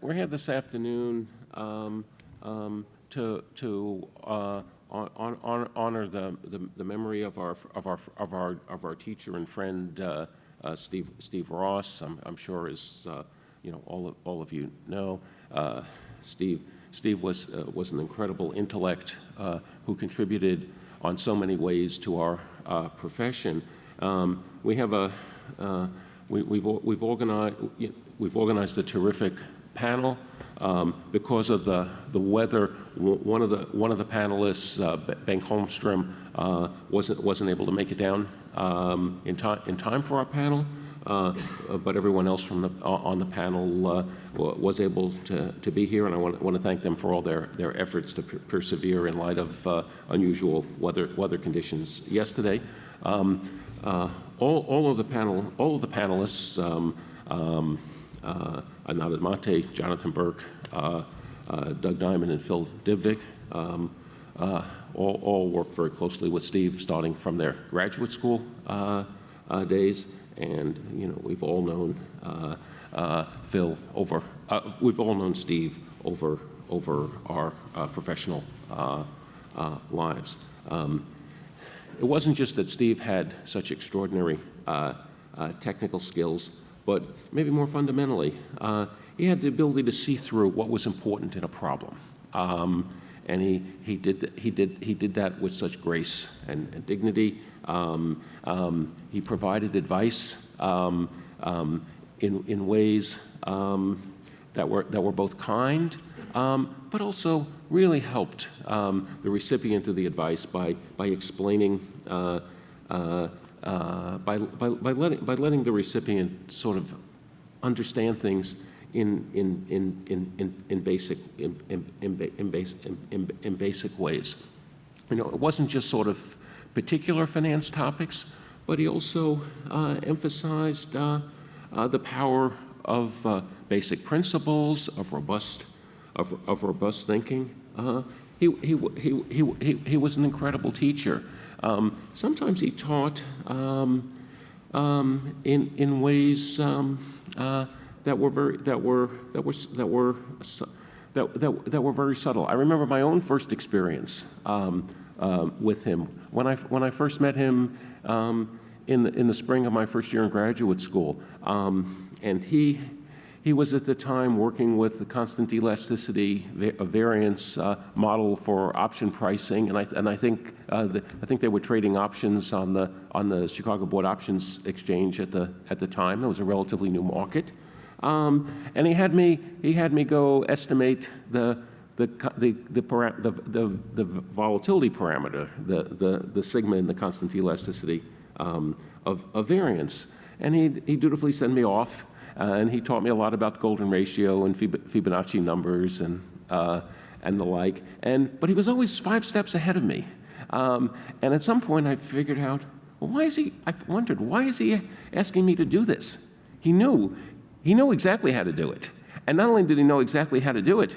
we're here this afternoon to honor the memory of our teacher and friend Steve Ross. I'm sure, as all of you know, Steve was an incredible intellect who contributed on so many ways to our profession. We have we've organized a terrific panel because of the weather. One of the panelists, Bengt Holmstrom, wasn't able to make it down in time for our panel, but everyone else on the panel was able to be here, and I want to thank them for all their efforts to persevere in light of unusual weather conditions yesterday. All of the panelists, Anat Admati, Jonathan Berk, Doug Diamond, and Phil Dybvig, all worked very closely with Steve, starting from their graduate school days. And we've all known Phil over. We've all known Steve over our professional lives. It wasn't just that Steve had such extraordinary technical skills, but maybe more fundamentally, he had the ability to see through what was important in a problem, and he did that with such grace and dignity. He provided advice in ways that were both kind, but also really helped the recipient of the advice by explaining, by letting the recipient sort of understand things in basic ways. It wasn't just sort of particular finance topics, but he also emphasized the power of basic principles, of robust thinking. He was an incredible teacher. Sometimes he taught in ways that were very subtle. I remember my own first experience with him when I first met him in the spring of my first year in graduate school, and he was at the time working with the constant elasticity variance model for option pricing, and I think they were trading options on the Chicago Board Options Exchange at the time. It was a relatively new market, and he had me go estimate the volatility parameter, the sigma in the constant elasticity of variance, and he dutifully sent me off. And he taught me a lot about golden ratio and Fibonacci numbers and the like. But he was always 5 steps ahead of me. And at some point, I figured out, well, I wondered, why is he asking me to do this? He knew exactly how to do it. And not only did he know exactly how to do it,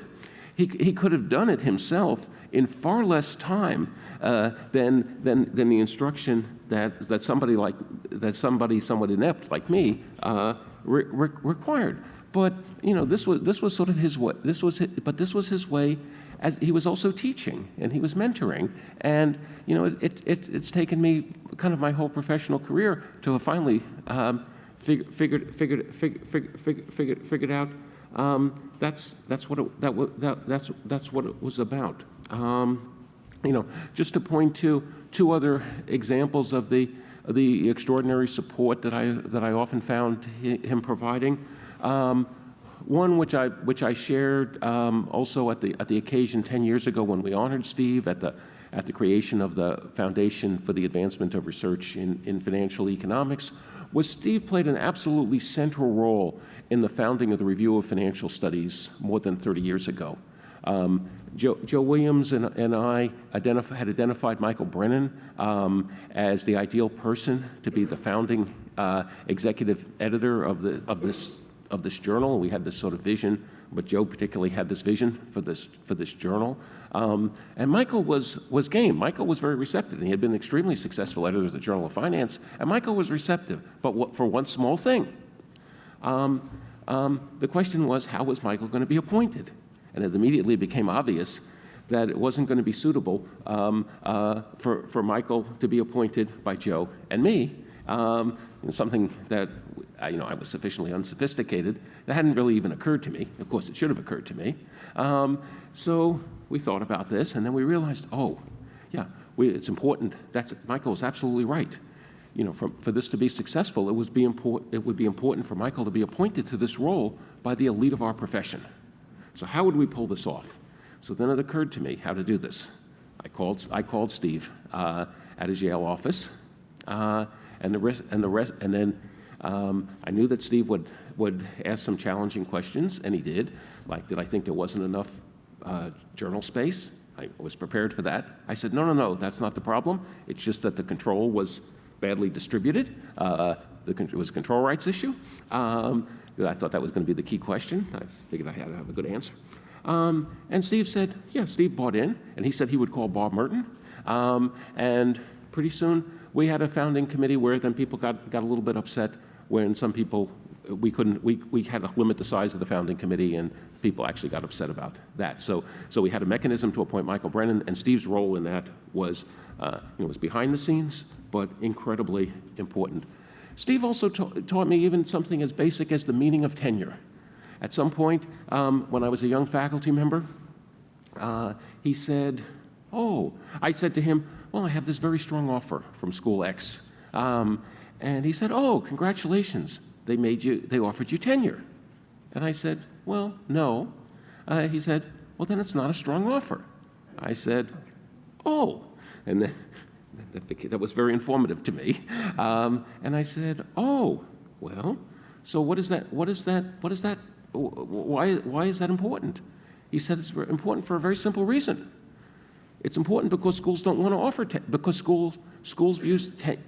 he could have done it himself in far less time than the instruction that somebody somewhat inept like me required. But this was sort of his way. This was his way. As he was also teaching and he was mentoring, and it's taken me kind of my whole professional career to have finally figured out that's what it was about. Just to point to 2 other examples of the extraordinary support that I often found him providing. One which I shared also at the occasion 10 years ago when we honored Steve at the creation of the Foundation for the Advancement of Research in Financial Economics, was Steve played an absolutely central role in the founding of the Review of Financial Studies more than 30 years ago. Joe Williams and I had identified Michael Brennan as the ideal person to be the founding executive editor of this journal. We had this sort of vision, but Joe particularly had this vision for this journal. And Michael was game. Michael was very receptive. He had been an extremely successful editor of the Journal of Finance, and Michael was receptive, but for one small thing. The question was, how was Michael going to be appointed? And it immediately became obvious that it wasn't going to be suitable for Michael to be appointed by Joe and me, something that I was sufficiently unsophisticated that hadn't really even occurred to me. Of course, it should have occurred to me. So we thought about this, and then we realized, it's important. Michael is absolutely right. For this to be successful, it would be important for Michael to be appointed to this role by the elite of our profession. So how would we pull this off? So then it occurred to me how to do this. I called Steve at his Yale office, and then I knew that Steve would ask some challenging questions, and he did. Like, did I think there wasn't enough journal space? I was prepared for that. I said, no, that's not the problem. It's just that the control was badly distributed. It was a control rights issue. I thought that was going to be the key question. I figured I had to have a good answer. And Steve said, Steve bought in, and he said he would call Bob Merton. And pretty soon, we had a founding committee where then people got a little bit upset when some people, we had to limit the size of the founding committee, and people actually got upset about that. So we had a mechanism to appoint Michael Brennan, and Steve's role in that was behind the scenes, but incredibly important. Steve also taught me even something as basic as the meaning of tenure. At some point, when I was a young faculty member, he said, I said to him, I have this very strong offer from School X. And he said, congratulations, they offered you tenure. And I said, well, no. He said, well, then it's not a strong offer. I said, and then that was very informative to me. And I said, well, so what is that? Why is that important? He said it's important for a very simple reason. It's important because schools don't want to offer, because schools view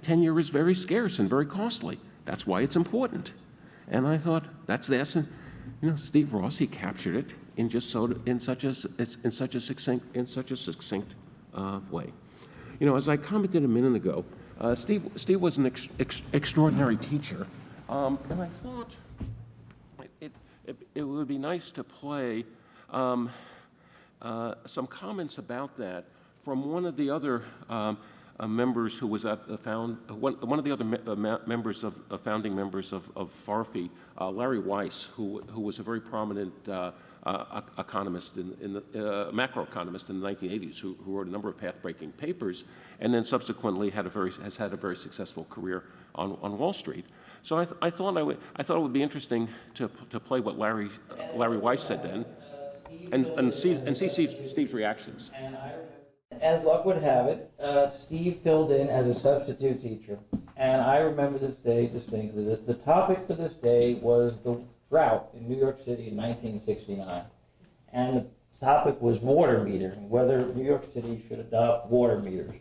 tenure as very scarce and very costly. That's why it's important. And I thought, that's the essence. Steve Ross, he captured it in such a succinct way. As I commented a minute ago, Steve was an extraordinary teacher, and I thought it would be nice to play some comments about that from one of the other members who was at the one of the other members of founding members of FARFI, Larry Weiss, who was a very prominent economist macroeconomist in the 1980s, who wrote a number of path-breaking papers, and then subsequently has had a very successful career on Wall Street. So I thought it would be interesting to play what Larry Weiss said then, and see Steve's reactions. As luck would have it, Steve filled in as a substitute teacher, and I remember this day distinctly. The topic for this day was the drought in New York City in 1969, and the topic was water metering, whether New York City should adopt water meters.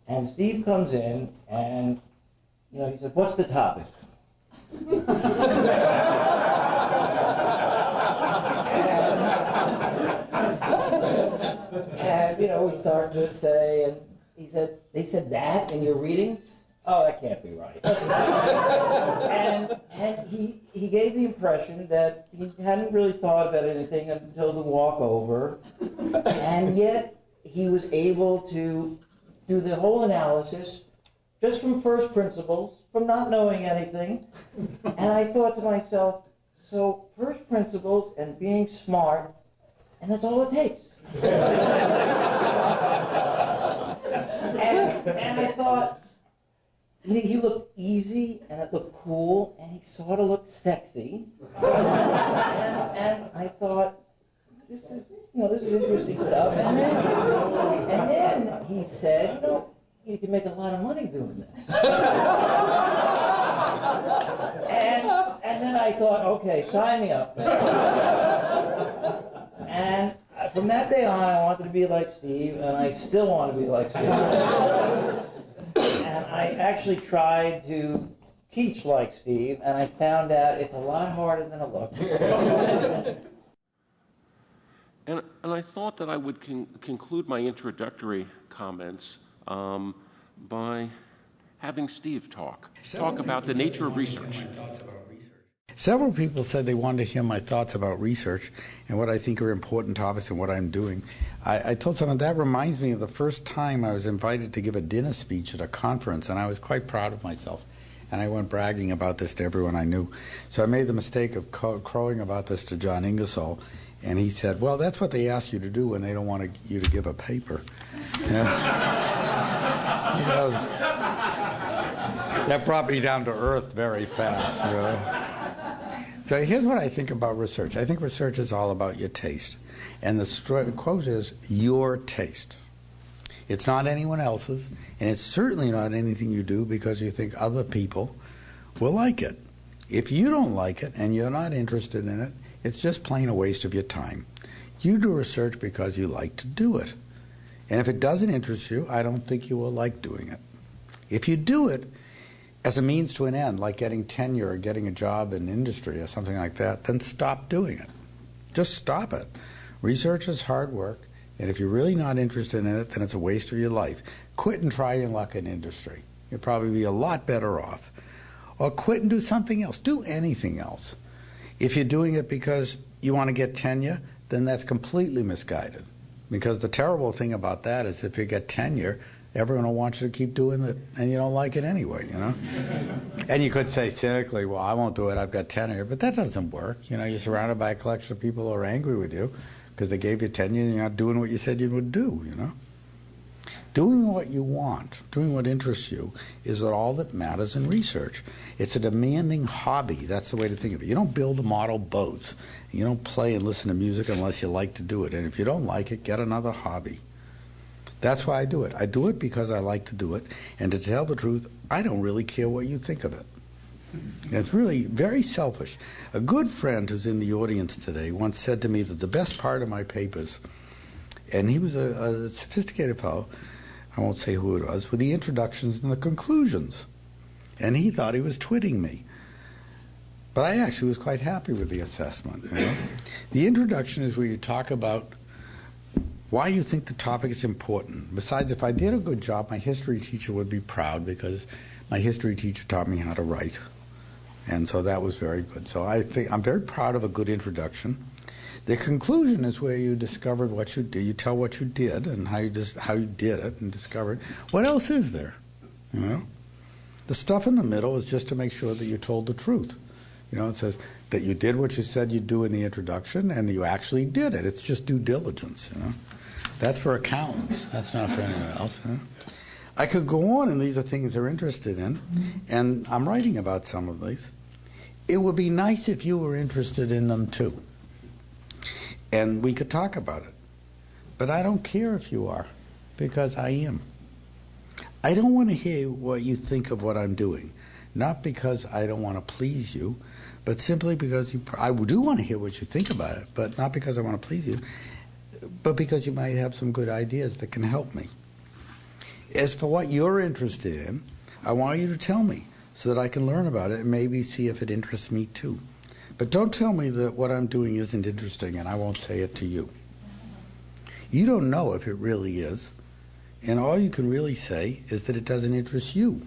And Steve comes in, and he said, "What's the topic?" And we started to say, and he said, "They said that in your readings? Oh, that can't be right." and he gave the impression that he hadn't really thought about anything until the walkover, and yet he was able to do the whole analysis just from first principles, from not knowing anything. And I thought to myself, so first principles and being smart, and that's all it takes. And I thought, he looked easy, and it looked cool, and he sort of looked sexy. And I thought, this is interesting stuff. And then he said, you can make a lot of money doing this. And then I thought, okay, sign me up. And from that day on, I wanted to be like Steve, and I still want to be like Steve. And I actually tried to teach like Steve, and I found out it's a lot harder than it looks. And I thought that I would conclude my introductory comments by having Steve talk about the nature of research. Several people said they wanted to hear my thoughts about research and what I think are important topics and what I'm doing. I told someone that reminds me of the first time I was invited to give a dinner speech at a conference, and I was quite proud of myself. And I went bragging about this to everyone I knew. So I made the mistake of crowing about this to John Ingersoll, and he said, well, that's what they ask you to do when they don't want you to give a paper. That brought me down to earth very fast. So here's what I think about research. I think research is all about your taste. And the quote is, your taste. It's not anyone else's, and it's certainly not anything you do because you think other people will like it. If you don't like it and you're not interested in it, it's just plain a waste of your time. You do research because you like to do it. And if it doesn't interest you, I don't think you will like doing it. If you do it as a means to an end, like getting tenure or getting a job in industry or something like that, then stop doing it. Just stop it. Research is hard work, and if you're really not interested in it, then it's a waste of your life. Quit and try your luck in industry. You'll probably be a lot better off. Or quit and do something else. Do anything else. If you're doing it because you want to get tenure, then that's completely misguided. Because the terrible thing about that is if you get tenure, everyone will want you to keep doing it, and you don't like it anyway, And you could say cynically, well, I won't do it, I've got tenure, but that doesn't work. You're surrounded by a collection of people who are angry with you because they gave you tenure and you're not doing what you said you would do, Doing what you want, doing what interests you, is all that matters in research. It's a demanding hobby. That's the way to think of it. You don't build model boats. You don't play and listen to music unless you like to do it. And if you don't like it, get another hobby. That's why I do it. I do it because I like to do it. And to tell the truth, I don't really care what you think of it. And it's really very selfish. A good friend who's in the audience today once said to me that the best part of my papers, and he was a sophisticated fellow, I won't say who it was, were the introductions and the conclusions. And he thought he was twitting me. But I actually was quite happy with the assessment. The introduction is where you talk about why you think the topic is important. Besides, if I did a good job, my history teacher would be proud because my history teacher taught me how to write. And so that was very good. So I think I'm very proud of a good introduction. The conclusion is where you discovered what you did. You tell what you did and how you did it and discovered. What else is there? The stuff in the middle is just to make sure that you told the truth. It says that you did what you said you'd do in the introduction and you actually did it. It's just due diligence. That's for accountants. That's not for anyone else. I could go on, and these are things they're interested in, and I'm writing about some of these. It would be nice if you were interested in them too, and we could talk about it. But I don't care if you are, because I am. I don't want to hear what you think of what I'm doing, not because I don't want to please you, but simply because I do want to hear what you think about it, but not because I want to please you, but because you might have some good ideas that can help me. As for what you're interested in, I want you to tell me so that I can learn about it and maybe see if it interests me too. But don't tell me that what I'm doing isn't interesting and I won't say it to you. You don't know if it really is, and all you can really say is that it doesn't interest you.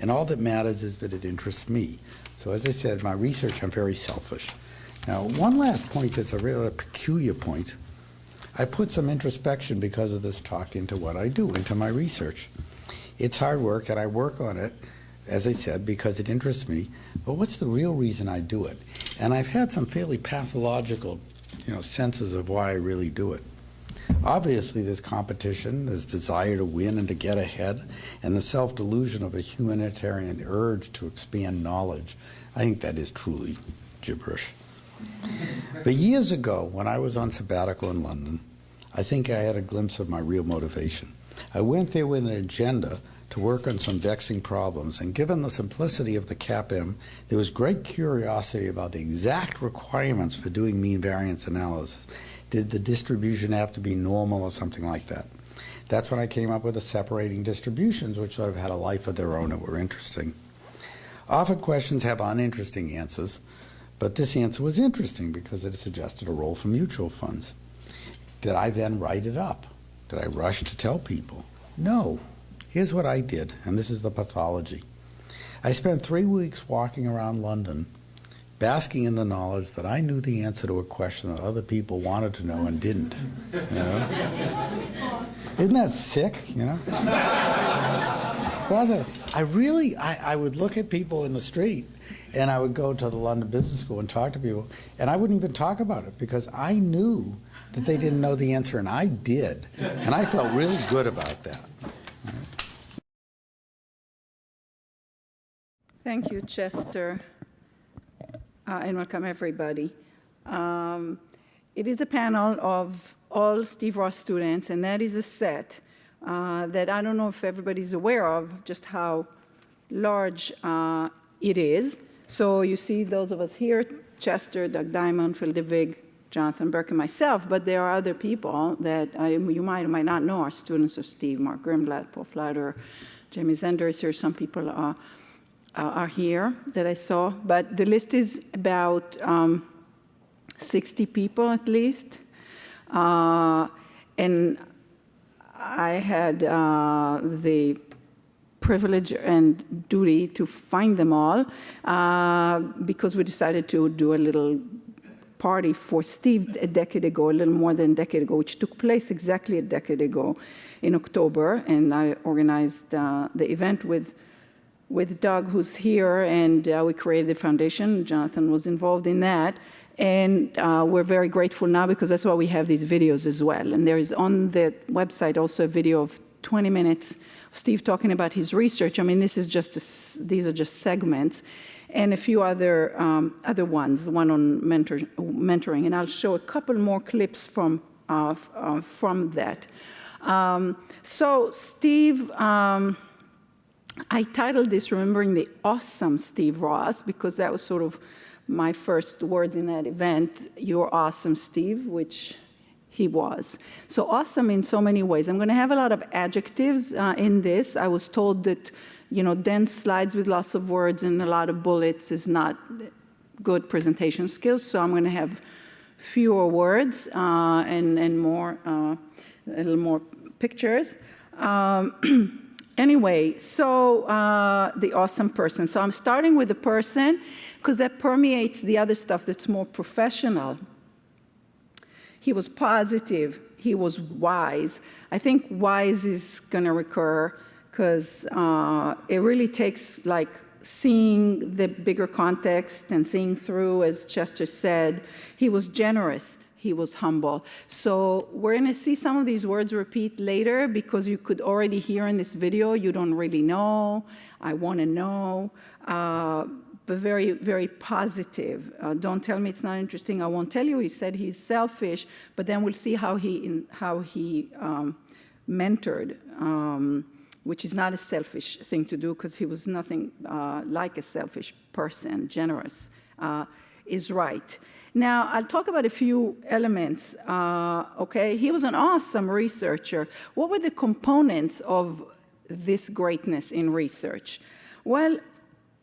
And all that matters is that it interests me. So as I said, my research, I'm very selfish. Now, one last point that's a really peculiar point. I put some introspection because of this talk into what I do, into my research. It's hard work, and I work on it, as I said, because it interests me. But what's the real reason I do it? And I've had some fairly pathological, senses of why I really do it. Obviously, there's competition, there's desire to win and to get ahead, and the self-delusion of a humanitarian urge to expand knowledge. I think that is truly gibberish. But years ago, when I was on sabbatical in London, I think I had a glimpse of my real motivation. I went there with an agenda to work on some vexing problems, and given the simplicity of the CAPM, there was great curiosity about the exact requirements for doing mean variance analysis. Did the distribution have to be normal or something like that? That's when I came up with the separating distributions, which sort of had a life of their own that were interesting. Often questions have uninteresting answers, but this answer was interesting because it suggested a role for mutual funds. Did I then write it up? Did I rush to tell people? No. Here's what I did, and this is the pathology. I spent 3 weeks walking around London basking in the knowledge that I knew the answer to a question that other people wanted to know and didn't. You know? Isn't that sick? You know? Well, I would look at people in the street, and I would go to the London Business School and talk to people, and I wouldn't even talk about it because I knew that they didn't know the answer, and I did, and I felt really good about that. Thank you, Chester, and welcome everybody. It is a panel of all Steve Ross students, and that is a set that I don't know if everybody's aware of just how large it is. So you see those of us here, Chester, Doug Diamond, Phil Dybvig, Jonathan Berk, and myself, but there are other people that you might or might not know are students of Steve, Mark Grimblatt, Paul Flatter, Jamie Zender is here, some people are here that I saw, but the list is about 60 people at least. And I had the privilege and duty to find them all because we decided to do a little party for Steve a decade ago, a little more than a decade ago, which took place exactly a decade ago in October. And I organized the event with Doug, who's here, and we created the foundation. Jonathan was involved in that. And we're very grateful now because that's why we have these videos as well. And there is on the website also a video of 20 minutes of Steve talking about his research. I mean, this is these are just segments, and a few other ones, one on mentoring. And I'll show a couple more clips from that. So Steve, I titled this Remembering the Awesome Steve Ross because that was sort of my first words in that event. You're awesome, Steve, which he was. So awesome in so many ways. I'm going to have a lot of adjectives in this. I was told that, you know, dense slides with lots of words and a lot of bullets is not good presentation skills. So I'm going to have fewer words and more, a little more pictures. Anyway, so the awesome person. So I'm starting with the person because that permeates the other stuff that's more professional. He was positive. He was wise. I think wise is going to recur because it really takes like seeing the bigger context and seeing through, as Chester said. He was generous. He was humble. So we're going to see some of these words repeat later because you could already hear in this video, you don't really know, I want to know, but very, very positive. Don't tell me it's not interesting, I won't tell you. He said he's selfish, but then we'll see how he mentored, which is not a selfish thing to do because he was nothing like a selfish person. Generous is right. Now, I'll talk about a few elements, okay? He was an awesome researcher. What were the components of this greatness in research? Well,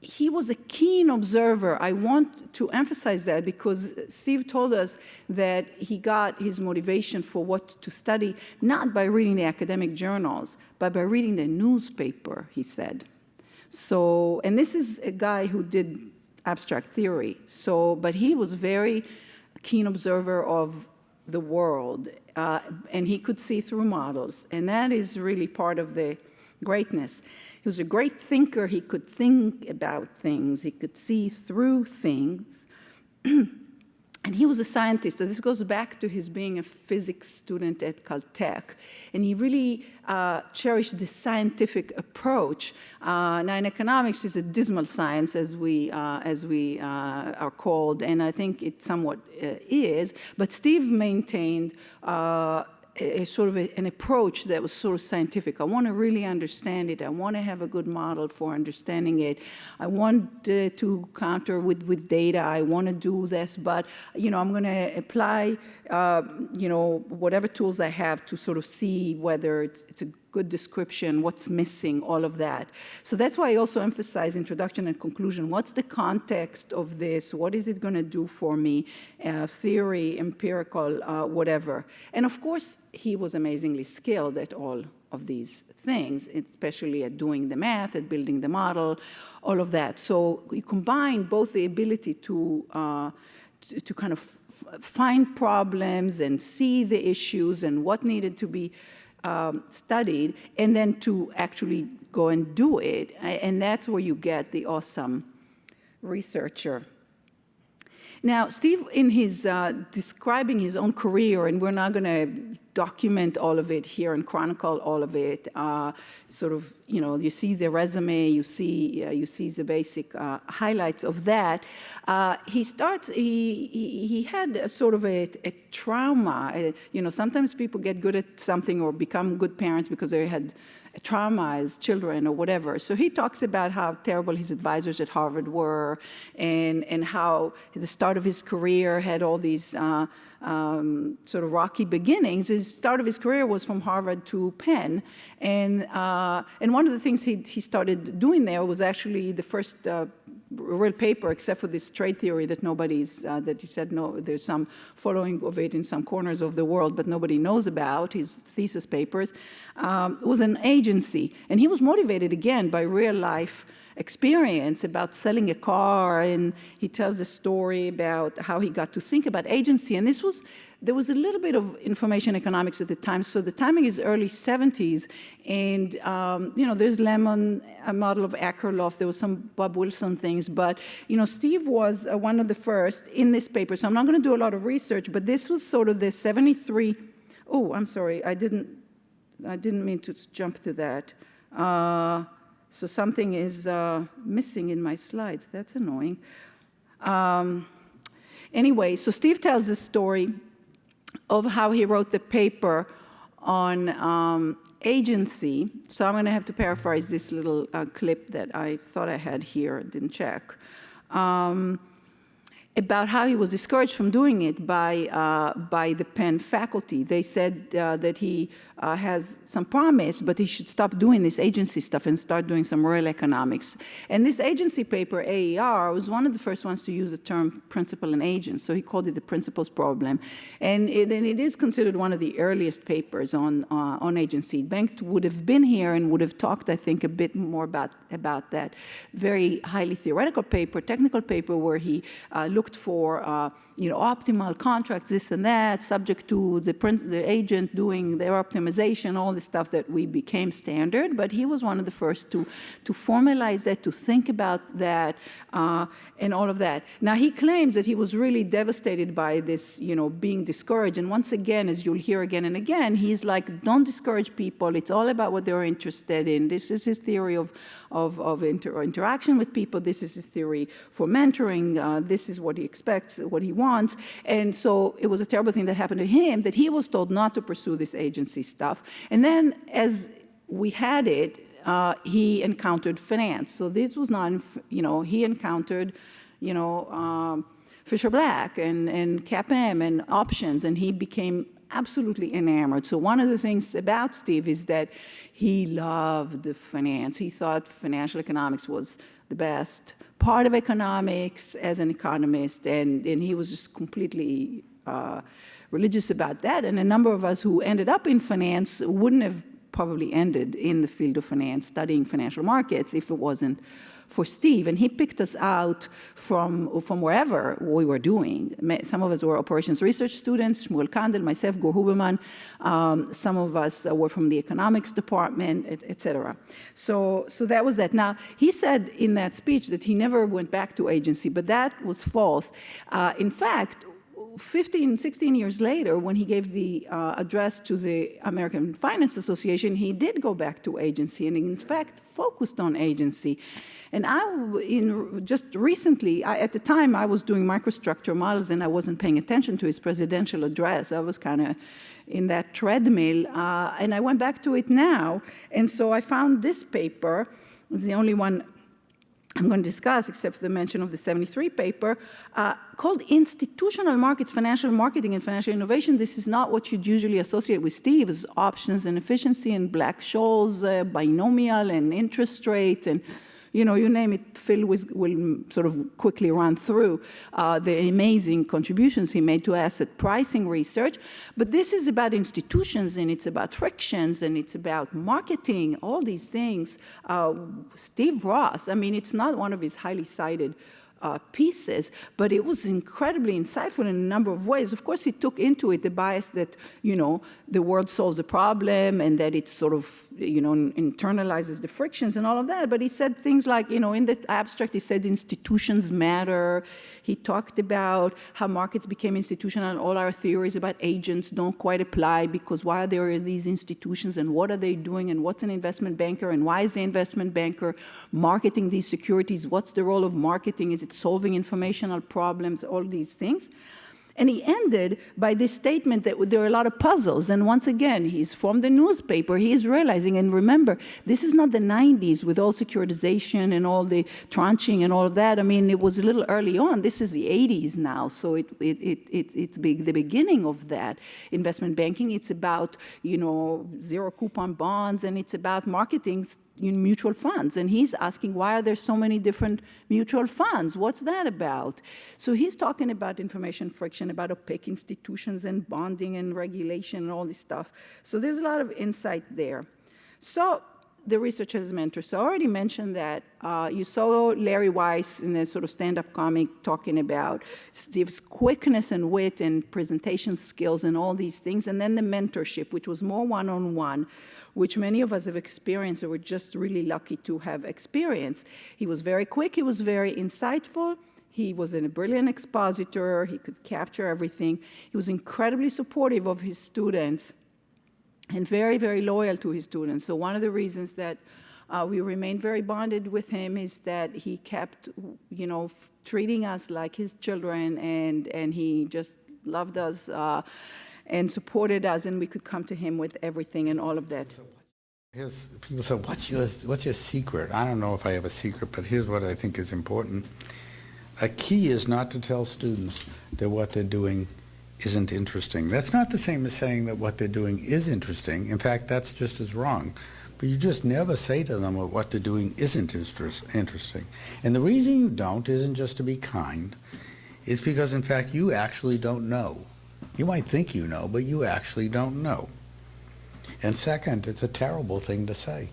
he was a keen observer. I want to emphasize that because Steve told us that he got his motivation for what to study, not by reading the academic journals, but by reading the newspaper, he said. So, and this is a guy who did abstract theory. So, but he was very keen observer of the world, and he could see through models, and that is really part of the greatness. He was a great thinker. He could think about things. He could see through things. And he was a scientist. So this goes back to his being a physics student at Caltech. And he really cherished the scientific approach. Now, in economics, it's a dismal science, as we are called, and I think it somewhat is. But Steve maintained a sort of an approach that was sort of scientific. I want to really understand it. I want to have a good model for understanding it. I want to counter with data. I want to do this, but you know, I'm going to apply you know, whatever tools I have to sort of see whether it's a good description, what's missing, all of that. So that's why I also emphasize introduction and conclusion. What's the context of this? What is it going to do for me? Theory, empirical, whatever. And of course, he was amazingly skilled at all of these things, especially at doing the math, at building the model, all of that. So you combine both the ability to kind of find problems and see the issues and what needed to be studied, and then to actually go and do it. And that's where you get the awesome researcher. Now, Steve, in his describing his own career, and we're not going to document all of it here and chronicle all of it, sort of, you know, you see the resume, you see the basic highlights of that. He had a sort of a trauma. You know, sometimes people get good at something or become good parents because they had trauma as children or whatever. So he talks about how terrible his advisors at Harvard were, and how at the start of his career had all these sort of rocky beginnings. His start of his career was from Harvard to Penn, and one of the things he started doing there was actually the first real paper, except for this trade theory that that he said, no, there's some following of it in some corners of the world, but nobody knows about, his thesis papers, was an agency. And he was motivated, again, by real life experience about selling a car, and he tells a story about how he got to think about agency. And there was a little bit of information economics at the time, so the timing is early 70s, and you know, there's Lemon, a model of Akerlof, there was some Bob Wilson things, but you know, Steve was one of the first in this paper, so I'm not going to do a lot of research, but this was sort of the 73, oh, I'm sorry, I didn't mean to jump to that. So something is missing in my slides. That's annoying. Anyway, so Steve tells the story of how he wrote the paper on agency. So I'm going to have to paraphrase this little clip that I thought I had here, didn't check. About how he was discouraged from doing it by the Penn faculty. They said that he has some promise, but he should stop doing this agency stuff and start doing some real economics. And this agency paper, AER, was one of the first ones to use the term principal and agent, so he called it the principal's problem. And it is considered one of the earliest papers on agency. Bengt would have been here and would have talked, I think, a bit more about that very highly theoretical paper, technical paper, where he looked for you know, optimal contracts, this and that, subject to the agent doing their optimization, all the stuff that we became standard. But he was one of the first to formalize that, to think about that, and all of that. Now, he claims that he was really devastated by this, you know, being discouraged. And once again, as you'll hear again and again, he's like, don't discourage people. It's all about what they're interested in. This is his theory of interaction with people. This is his theory for mentoring. This is what he expects, what he wants. And so it was a terrible thing that happened to him, that he was told not to pursue this agency stuff. And then as we had it, he encountered finance. So this was not, you know, he encountered, you know, Fisher Black and CAPM and options, and he became absolutely enamored. So one of the things about Steve is that he loved finance. He thought financial economics was the best part of economics as an economist, and he was just completely religious about that. And a number of us who ended up in finance wouldn't have probably ended in the field of finance, studying financial markets, if it wasn't for Steve. And he picked us out from wherever we were doing. Some of us were operations research students, Shmuel Kandel, myself, Gur Huberman. Some of us were from the economics department, et cetera. So that was that. Now, he said in that speech that he never went back to agency, but that was false. In fact, 16 years later, when he gave the address to the American Finance Association, he did go back to agency and, in fact, focused on agency. And just recently, at the time, I was doing microstructure models, and I wasn't paying attention to his presidential address. I was kind of in that treadmill, and I went back to it now. And so I found this paper. It's the only one I'm going to discuss, except for the mention of the 73 paper, called Institutional Markets, Financial Marketing and Financial Innovation. This is not what you'd usually associate with Steve, as options and efficiency and Black-Scholes, binomial and interest rate, and you name it. Phil will sort of quickly run through the amazing contributions he made to asset pricing research. But this is about institutions, and it's about frictions, and it's about marketing, all these things. Steve Ross, I mean, it's not one of his highly cited pieces, but it was incredibly insightful in a number of ways. Of course, he took into it the bias that, the world solves a problem and that it sort of, internalizes the frictions and all of that. But he said things like, in the abstract, he said institutions matter. He talked about how markets became institutional, and all our theories about agents don't quite apply, because why are there these institutions and what are they doing and what's an investment banker and why is the investment banker marketing these securities? What's the role of marketing? Is it solving informational problems? All these things. And he ended by this statement that there are a lot of puzzles. And once again, he's from the newspaper. He is realizing, and remember, this is not the 90s with all securitization and all the tranching and all of that. I mean, it was a little early on. This is the 80s now. So it's the beginning of that. Investment banking, it's about, zero coupon bonds, and it's about marketing mutual funds. And he's asking, why are there so many different mutual funds? What's that about? So he's talking about information friction, about opaque institutions and bonding and regulation and all this stuff. So there's a lot of insight there. So the research as a mentor. So I already mentioned that you saw Larry Weiss in a sort of stand-up comic talking about Steve's quickness and wit and presentation skills and all these things, and then the mentorship, which was more one-on-one, which many of us have experienced, or we're just really lucky to have experienced. He was very quick, he was very insightful, he was a brilliant expositor, he could capture everything. He was incredibly supportive of his students and very, very loyal to his students. So one of the reasons that we remained very bonded with him is that he kept, treating us like his children, and he just loved us and supported us, and we could come to him with everything and all of that. People say, what's your secret? I don't know if I have a secret, but here's what I think is important. A key is not to tell students that what they're doing isn't interesting. That's not the same as saying that what they're doing is interesting. In fact, that's just as wrong. But you just never say to them that what they're doing isn't interesting. And the reason you don't isn't just to be kind. It's because, in fact, you actually don't know. You might think you know, but you actually don't know. And second, it's a terrible thing to say.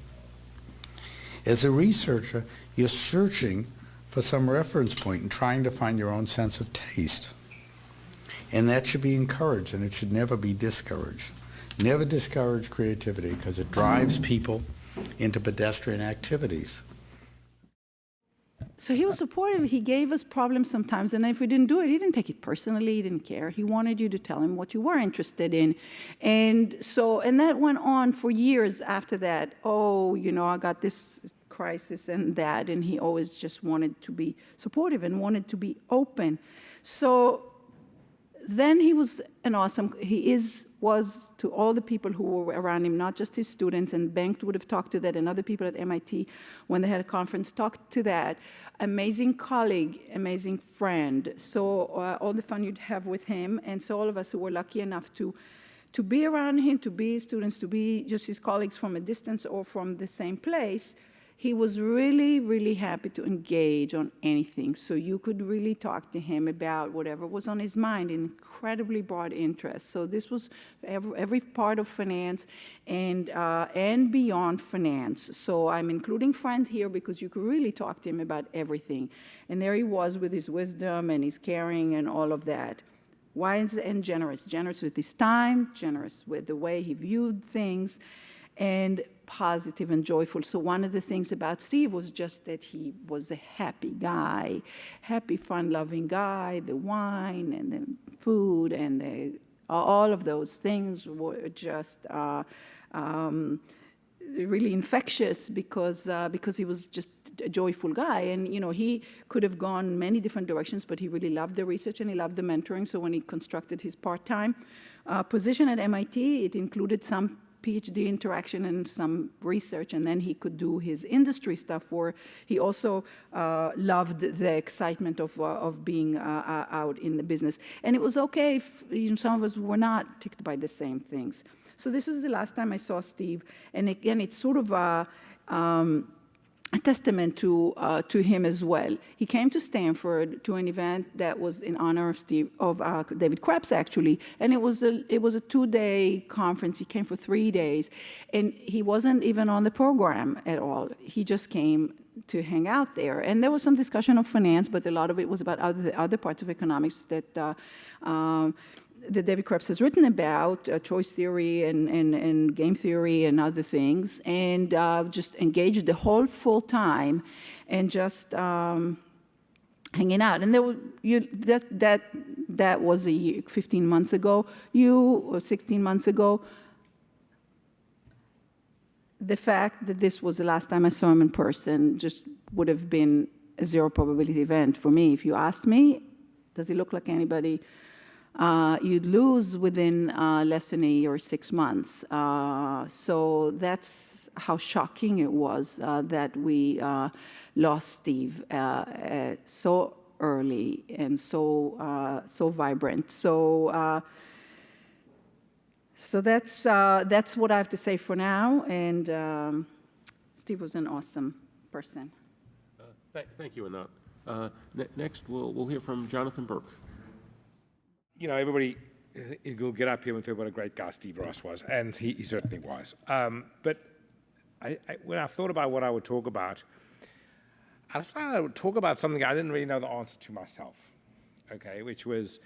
As a researcher, you're searching for some reference point and trying to find your own sense of taste. And that should be encouraged, and it should never be discouraged. Never discourage creativity, because it drives people into pedestrian activities. So he was supportive. He gave us problems sometimes, and if we didn't do it, he didn't take it personally. He didn't care. He wanted you to tell him what you were interested in. And that went on for years after that. Oh, I got this crisis and that, and he always just wanted to be supportive and wanted to be open. So then he was was to all the people who were around him, not just his students, and Bengt would have talked to that, and other people at MIT, when they had a conference, talked to that. Amazing colleague, amazing friend. So all the fun you'd have with him, and so all of us who were lucky enough to be around him, to be his students, to be just his colleagues from a distance or from the same place, he was really, really happy to engage on anything. So you could really talk to him about whatever was on his mind, incredibly broad interest. So this was every part of finance and beyond finance. So I'm including friends here because you could really talk to him about everything. And there he was with his wisdom and his caring and all of that. Wise and generous. Generous with his time, generous with the way he viewed things, and positive and joyful. So one of the things about Steve was just that he was a happy guy, happy, fun-loving guy. The wine and the food and all of those things were just really infectious because he was just a joyful guy. And, he could have gone many different directions, but he really loved the research and he loved the mentoring. So when he constructed his part-time position at MIT, it included some PhD interaction and some research, and then he could do his industry stuff. Or he also loved the excitement of being out in the business. And it was okay if some of us were not ticked by the same things. So this was the last time I saw Steve, and again, it's sort of a testament to him as well. He came to Stanford to an event that was in honor of David Krebs, actually, and it was a 2-day conference. He came for 3 days, and he wasn't even on the program at all. He just came to hang out there, and there was some discussion of finance, but a lot of it was about other parts of economics that David Krebs has written about, choice theory and game theory and other things, and just engaged the whole full time and just hanging out. And there were, that was 15 months ago, or 16 months ago. The fact that this was the last time I saw him in person just would have been a zero probability event for me. If you asked me, does he look like anybody you'd lose within less than a year or 6 months. So that's how shocking it was that we lost Steve so early and so vibrant. So that's what I have to say for now. And Steve was an awesome person. Thank you, Anat. Next, we'll hear from Jonathan Berk. You know, everybody will get up here and talk what a great guy Steve Ross was, and he certainly was. But when I thought about what I would talk about, I decided I would talk about something I didn't really know the answer to myself, okay, which was,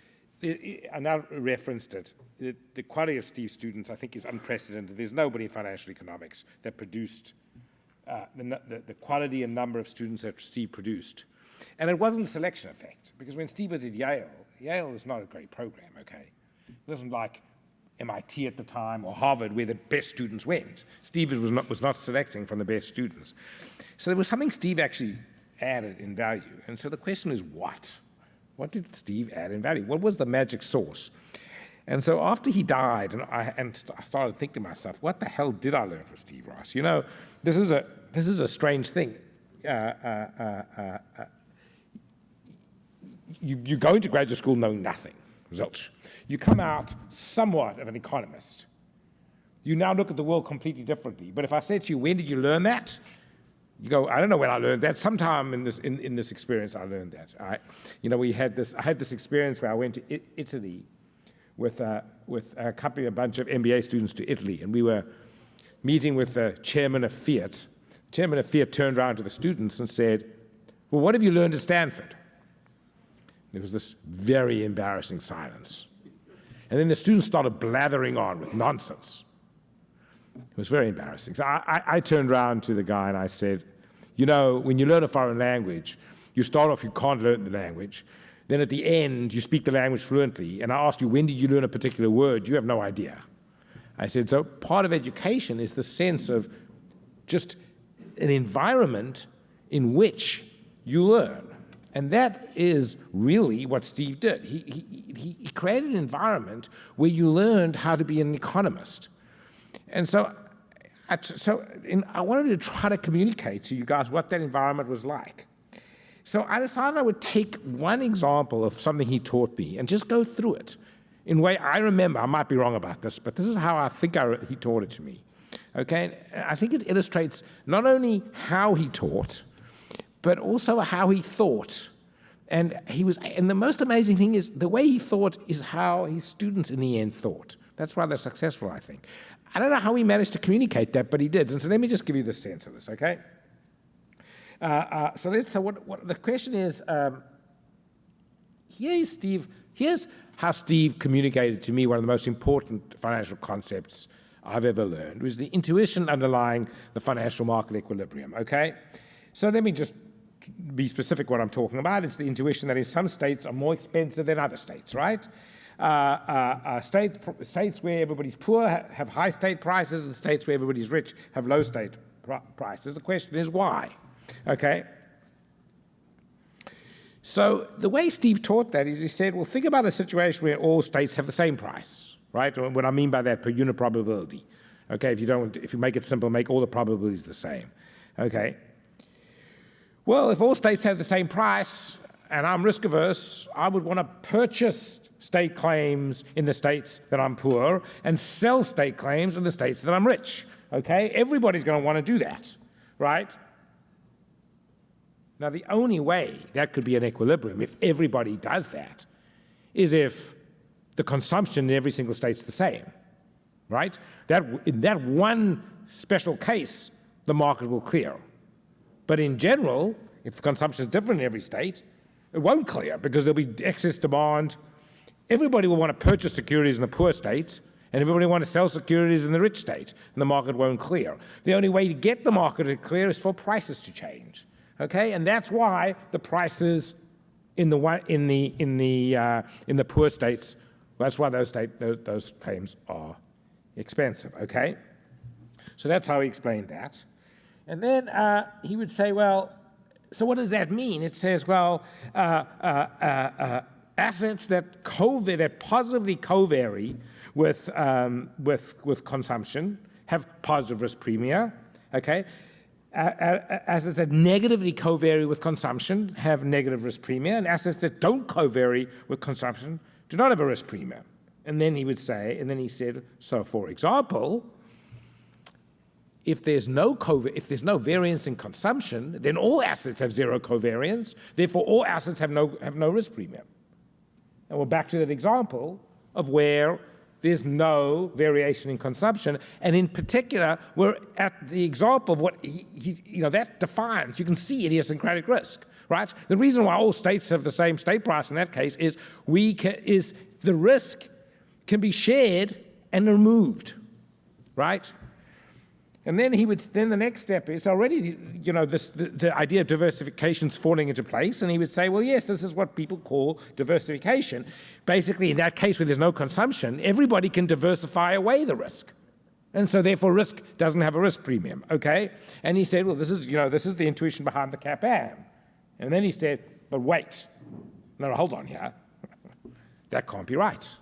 I now referenced it, the quality of Steve's students, I think, is unprecedented. There's nobody in financial economics that produced the quality and number of students that Steve produced. And it wasn't a selection effect, because when Steve was at Yale was not a great program, okay? It wasn't like MIT at the time or Harvard where the best students went. Steve was not selecting from the best students. So there was something Steve actually added in value. And so the question is what? What did Steve add in value? What was the magic sauce? And so after he died, I started thinking to myself, what the hell did I learn from Steve Ross? You know, this is a strange thing. You go into graduate school knowing nothing, zilch. You come out somewhat of an economist. You now look at the world completely differently. But if I said to you, when did you learn that? You go, I don't know when I learned that. Sometime in this experience, I learned that. All right? You know, I had this experience where I went to Italy with accompanying a bunch of MBA students to Italy, and we were meeting with the chairman of Fiat. The chairman of Fiat turned around to the students and said, well, what have you learned at Stanford? There was this very embarrassing silence. And then the students started blathering on with nonsense. It was very embarrassing. So I turned around to the guy and I said, you know, when you learn a foreign language, you start off, you can't learn the language. Then at the end, you speak the language fluently. And I asked you, when did you learn a particular word? You have no idea. I said, so part of education is the sense of just an environment in which you learn. And that is really what Steve did. He created an environment where you learned how to be an economist. And so I wanted to try to communicate to you guys what that environment was like. So I decided I would take one example of something he taught me and just go through it in a way I remember. I might be wrong about this, but this is how I think he taught it to me. Okay? And I think it illustrates not only how he taught, but also how he thought. And the most amazing thing is the way he thought is how his students in the end thought. That's why they're successful, I think. I don't know how he managed to communicate that, but he did. And so let me just give you the sense of this, okay? So what the question is, here's how Steve communicated to me one of the most important financial concepts I've ever learned, was the intuition underlying the financial market equilibrium, okay? So let me just be specific what I'm talking about. It's the intuition that in some states are more expensive than other states, right? States where everybody's poor have high state prices, and states where everybody's rich have low state prices. The question is why, okay? So the way Steve taught that is he said, well, think about a situation where all states have the same price, right? What I mean by that, per unit probability. Okay, if you make it simple, make all the probabilities the same. Okay. Well, if all states had the same price, and I'm risk averse, I would want to purchase state claims in the states that I'm poor and sell state claims in the states that I'm rich. Okay, everybody's going to want to do that, right? Now, the only way that could be an equilibrium, if everybody does that, is if the consumption in every single state's the same, right? In that one special case, the market will clear. But in general, if the consumption is different in every state, it won't clear because there'll be excess demand. Everybody will want to purchase securities in the poor states, and everybody will want to sell securities in the rich state, and the market won't clear. The only way to get the market to clear is for prices to change. Okay, and that's why the prices in the poor states, that's why those claims are expensive. Okay, so that's how he explained that. And then he would say, well, so what does that mean? It says, well, assets that positively covary with consumption have positive risk premia. Okay. Assets that negatively covary with consumption have negative risk premia, and assets that don't covary with consumption do not have a risk premium. And then he said, so for example, if there's no variance in consumption, then all assets have zero covariance. Therefore, all assets have no risk premium. And we're back to that example of where there's no variation in consumption, and in particular, we're at the example of what that defines. You can see idiosyncratic risk, right? The reason why all states have the same state price in that case is the risk can be shared and removed, right? And then the next step is already, the idea of diversification is falling into place, and he would say, well, yes, this is what people call diversification. Basically, in that case where there's no consumption, everybody can diversify away the risk. And so therefore risk doesn't have a risk premium, okay? And he said, well, this is the intuition behind the CAPM. And then he said, but wait, no, hold on here. That can't be right.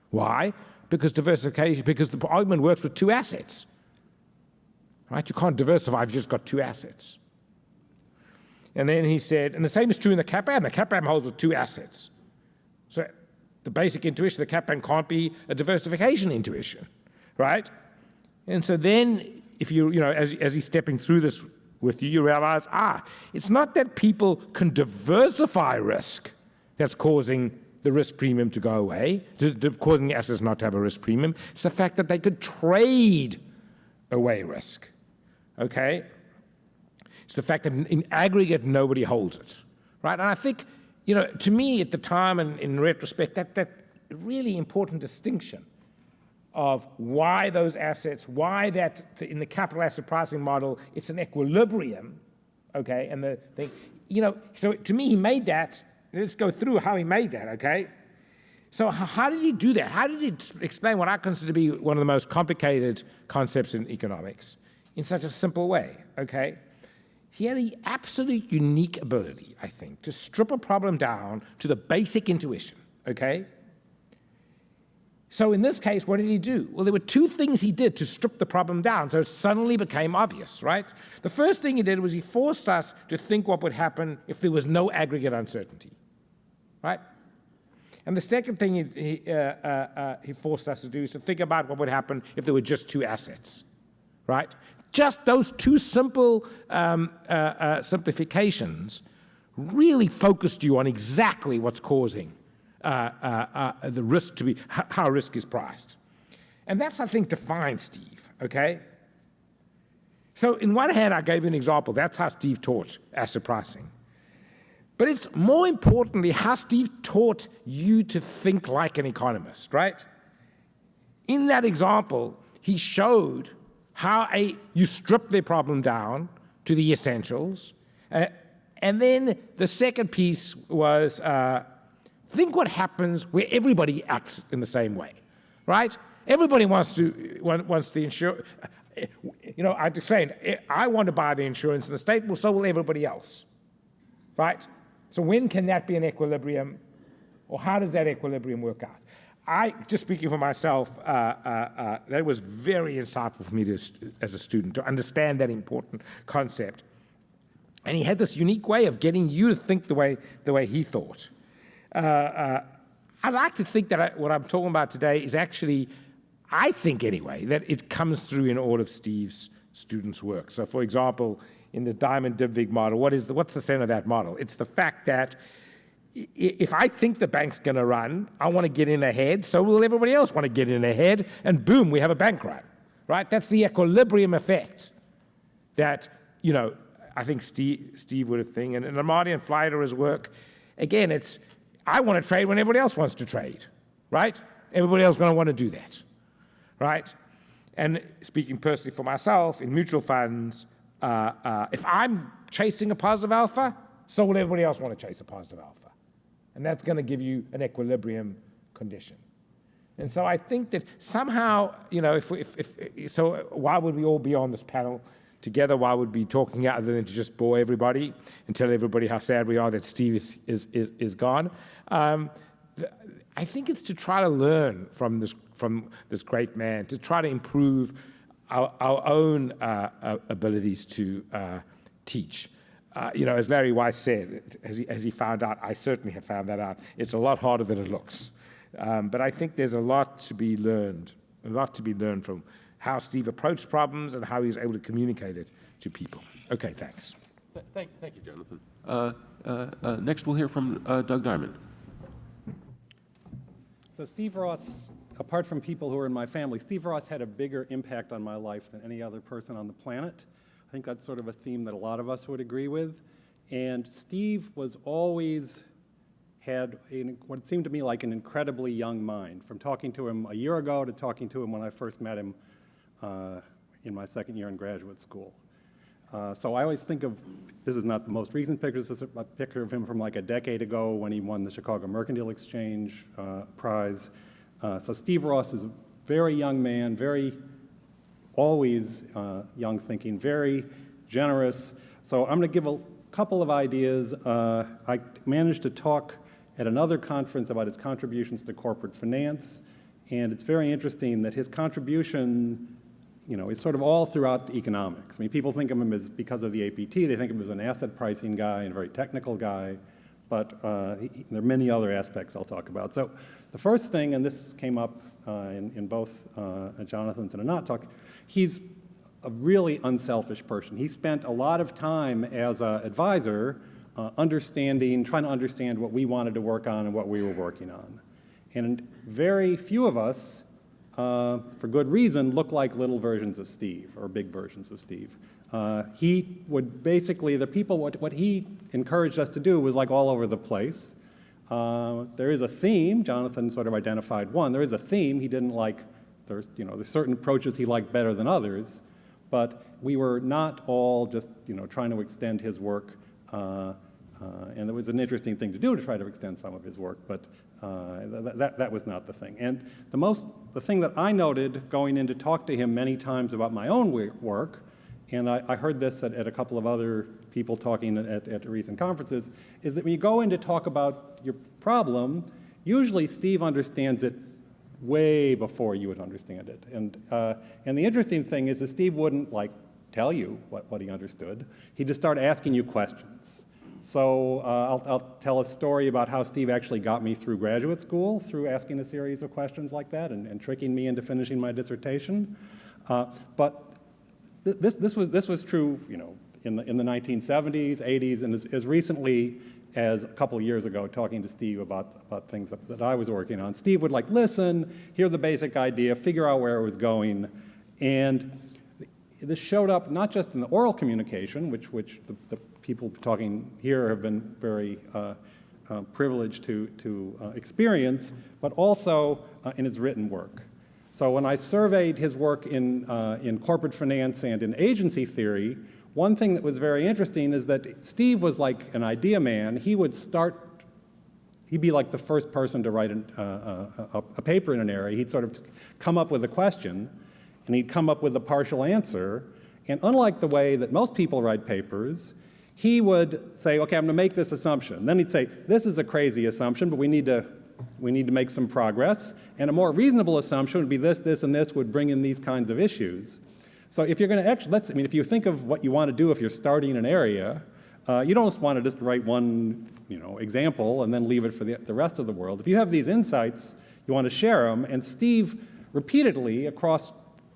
Why? Because the argument works with two assets. Right? You can't diversify if you've just got two assets. And then he said, and the same is true in the CAPM. The CAPM holds with two assets. So the basic intuition of the CAPM can't be a diversification intuition, right? And so then, if as he's stepping through this with you, you realize, it's not that people can diversify risk that's causing the risk premium to go away, causing the assets not to have a risk premium. It's the fact that they could trade away risk. Okay? It's the fact that in aggregate, nobody holds it, right? And I think, to me at the time and in retrospect, that really important distinction of why those assets, why that in the capital asset pricing model, it's an equilibrium, okay? And the thing, so to me, he made that. Let's go through how he made that, okay? So how did he do that? How did he explain what I consider to be one of the most complicated concepts in economics in such a simple way, okay? He had the absolute unique ability, I think, to strip a problem down to the basic intuition, okay? So in this case, what did he do? Well, there were two things he did to strip the problem down, so it suddenly became obvious, right? The first thing he did was he forced us to think what would happen if there was no aggregate uncertainty, right? And the second thing he forced us to do is to think about what would happen if there were just two assets, right? Just those two simple simplifications really focused you on exactly what's causing the risk to be, how risk is priced. And that's, I think, defines Steve, okay? So in one hand, I gave you an example. That's how Steve taught asset pricing. But it's more importantly how Steve taught you to think like an economist, right? In that example, he showed how you strip their problem down to the essentials. And then the second piece was think what happens where everybody acts in the same way, right? Everybody wants the insurance. I'd explained, I want to buy the insurance in the state, well, so will everybody else, right? So when can that be an equilibrium, or how does that equilibrium work out? just speaking for myself, that was very insightful for me as a student to understand that important concept. And he had this unique way of getting you to think the way he thought. I like to think that what I'm talking about today is actually, I think anyway, that it comes through in all of Steve's students' work. So, for example, in the Diamond Dybvig model, what's the center of that model? It's the fact that if I think the bank's going to run, I want to get in ahead, so will everybody else want to get in ahead, and boom, we have a bank run, right? That's the equilibrium effect that, I think Steve would have think, and Admati and Flyder's work, again, it's, I want to trade when everybody else wants to trade, right? Everybody else is going to want to do that, right? And speaking personally for myself, in mutual funds, if I'm chasing a positive alpha, so will everybody else want to chase a positive alpha. And that's going to give you an equilibrium condition. And so I think that somehow, so why would we all be on this panel together? Why would we be talking other than to just bore everybody and tell everybody how sad we are that Steve is gone? I think it's to try to learn from this great man, to try to improve our own abilities to teach. As Larry Weiss said, as he found out, I certainly have found that out, it's a lot harder than it looks. But I think there's a lot to be learned from how Steve approached problems and how he was able to communicate it to people. Okay, thanks. Thank you, Jonathan. Next, we'll hear from Doug Diamond. So Steve Ross, apart from people who are in my family, Steve Ross had a bigger impact on my life than any other person on the planet. I think that's sort of a theme that a lot of us would agree with. And Steve was always had what seemed to me like an incredibly young mind. From talking to him a year ago to talking to him when I first met him in my second year in graduate school. So I always think of, this is not the most recent picture, this is a picture of him from like a decade ago when he won the Chicago Mercantile Exchange Prize. So Steve Ross is a very young man, always young thinking, very generous. So I'm going to give a couple of ideas. I managed to talk at another conference about his contributions to corporate finance, and it's very interesting that his contribution, is sort of all throughout economics. I mean, people think of him as, because of the APT, they think of him as an asset pricing guy and a very technical guy, but there are many other aspects I'll talk about. So the first thing, and this came up in both Jonathan's and Anat talk, he's a really unselfish person. He spent a lot of time as an advisor trying to understand what we wanted to work on and what we were working on. And very few of us, for good reason, look like little versions of Steve or big versions of Steve. He would basically, what he encouraged us to do was like all over the place. There is a theme, Jonathan sort of identified one, there is a theme he didn't like, there's certain approaches he liked better than others, but we were not all just, trying to extend his work, and it was an interesting thing to do to try to extend some of his work, but that was not the thing. And the thing that I noted going in to talk to him many times about my own work, and I heard this at a couple of other people talking at recent conferences, is that when you go in to talk about your problem, usually Steve understands it way before you would understand it. And the interesting thing is that Steve wouldn't tell you what he understood. He'd just start asking you questions. So I'll tell a story about how Steve actually got me through graduate school through asking a series of questions like that and tricking me into finishing my dissertation. But this was true, in the 1970s, 80s, and as recently as a couple of years ago, talking to Steve about things that I was working on. Steve would listen, hear the basic idea, figure out where it was going, and this showed up not just in the oral communication, which the people talking here have been very privileged to experience, but also in his written work. So when I surveyed his work in corporate finance and in agency theory, one thing that was very interesting is that Steve was like an idea man. He'd be like the first person to write a paper in an area. He'd sort of come up with a question, and he'd come up with a partial answer. And unlike the way that most people write papers, he would say, okay, I'm going to make this assumption. Then he'd say, this is a crazy assumption, but we need to We need to make some progress. And a more reasonable assumption would be this, this, and this would bring in these kinds of issues. So if you're going to actually, if you think of what you want to do if you're starting an area, you don't just want to just write one, example and then leave it for the rest of the world. If you have these insights, you want to share them. And Steve repeatedly across,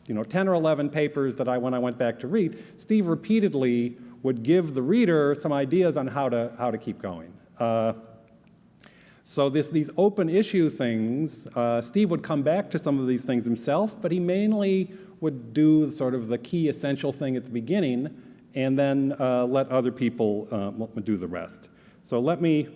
10 or 11 papers that when I went back to read, Steve repeatedly would give the reader some ideas on how to keep going. So these open issue things, Steve would come back to some of these things himself, but he mainly would do sort of the key essential thing at the beginning and then let other people do the rest. So let me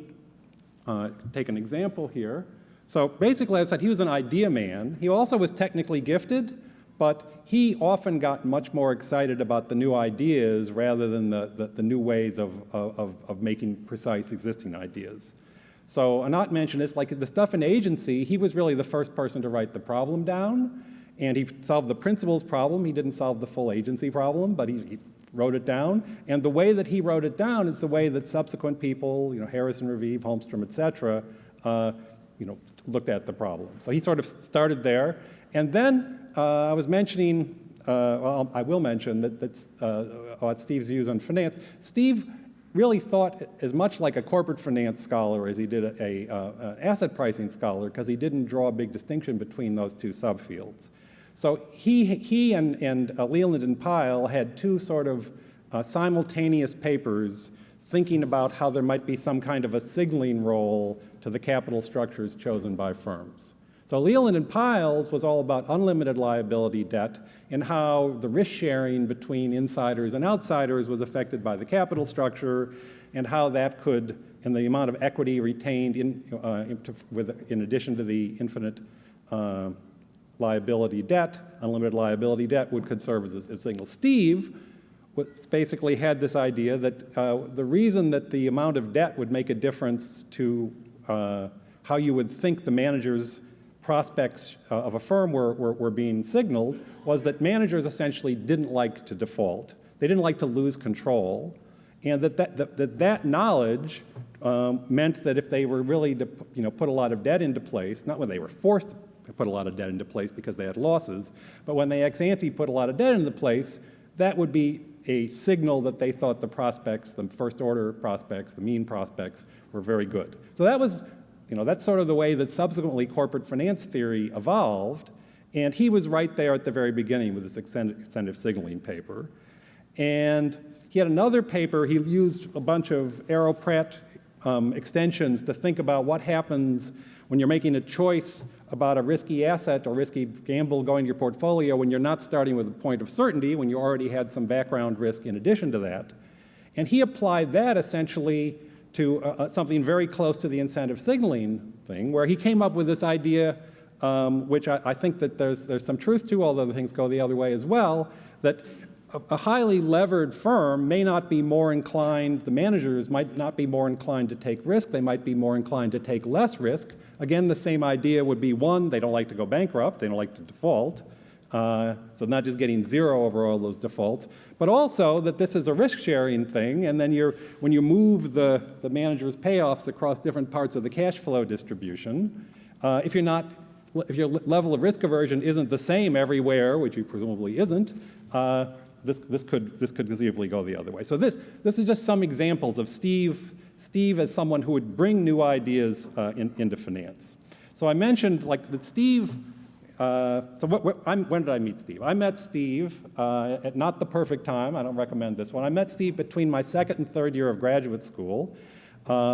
take an example here. So basically, as I said, he was an idea man. He also was technically gifted, but he often got much more excited about the new ideas rather than the new ways of making precise existing ideas. So Anat mentioned this, like the stuff in agency, he was really the first person to write the problem down, and he solved the principles problem. He didn't solve the full agency problem, but he wrote it down. And the way that he wrote it down is the way that subsequent people, Harrison, Revive, Holmstrom, et cetera, looked at the problem. So he sort of started there. And then I was mentioning, I will mention that's about Steve's views on finance. Steve really thought as much like a corporate finance scholar as he did an asset pricing scholar, because he didn't draw a big distinction between those two subfields. So he and Leland and Pyle had two sort of simultaneous papers thinking about how there might be some kind of a signaling role to the capital structures chosen by firms. So Leland and Pyle's was all about unlimited liability debt and how the risk sharing between insiders and outsiders was affected by the capital structure, and how that could, and the amount of equity retained in addition to the infinite liability debt, unlimited liability debt could serve as a signal. Steve basically had this idea that the reason that the amount of debt would make a difference to how you would think the manager's prospects of a firm were being signaled was that managers essentially didn't like to default. They didn't like to lose control, and that knowledge meant that if they were really to put a lot of debt into place, not when they were forced to put a lot of debt into place because they had losses, but when they ex ante put a lot of debt into place, that would be a signal that they thought the prospects, the first order prospects, the mean prospects, were very good. So that was, that's sort of the way that subsequently corporate finance theory evolved, and he was right there at the very beginning with this incentive signaling paper. And he had another paper, he used a bunch of Arrow-Pratt extensions to think about what happens when you're making a choice about a risky asset or risky gamble going to your portfolio when you're not starting with a point of certainty, when you already had some background risk in addition to that. And he applied that essentially to something very close to the incentive signaling thing, where he came up with this idea, which I think that there's some truth to, although the things go the other way as well, that a highly levered firm may not be more inclined, the managers might not be more inclined to take risk, they might be more inclined to take less risk. Again, the same idea would be, one, they don't like to go bankrupt, they don't like to default, so not just getting zero over all those defaults, but also that this is a risk-sharing thing, and then when you move the manager's payoffs across different parts of the cash flow distribution, if your level of risk aversion isn't the same everywhere, which you presumably isn't, this could conceivably go the other way. So this is just some examples of Steve as someone who would bring new ideas into finance. So I mentioned that Steve. When did I meet Steve? I met Steve at not the perfect time. I don't recommend this one. I met Steve between my second and third year of graduate school.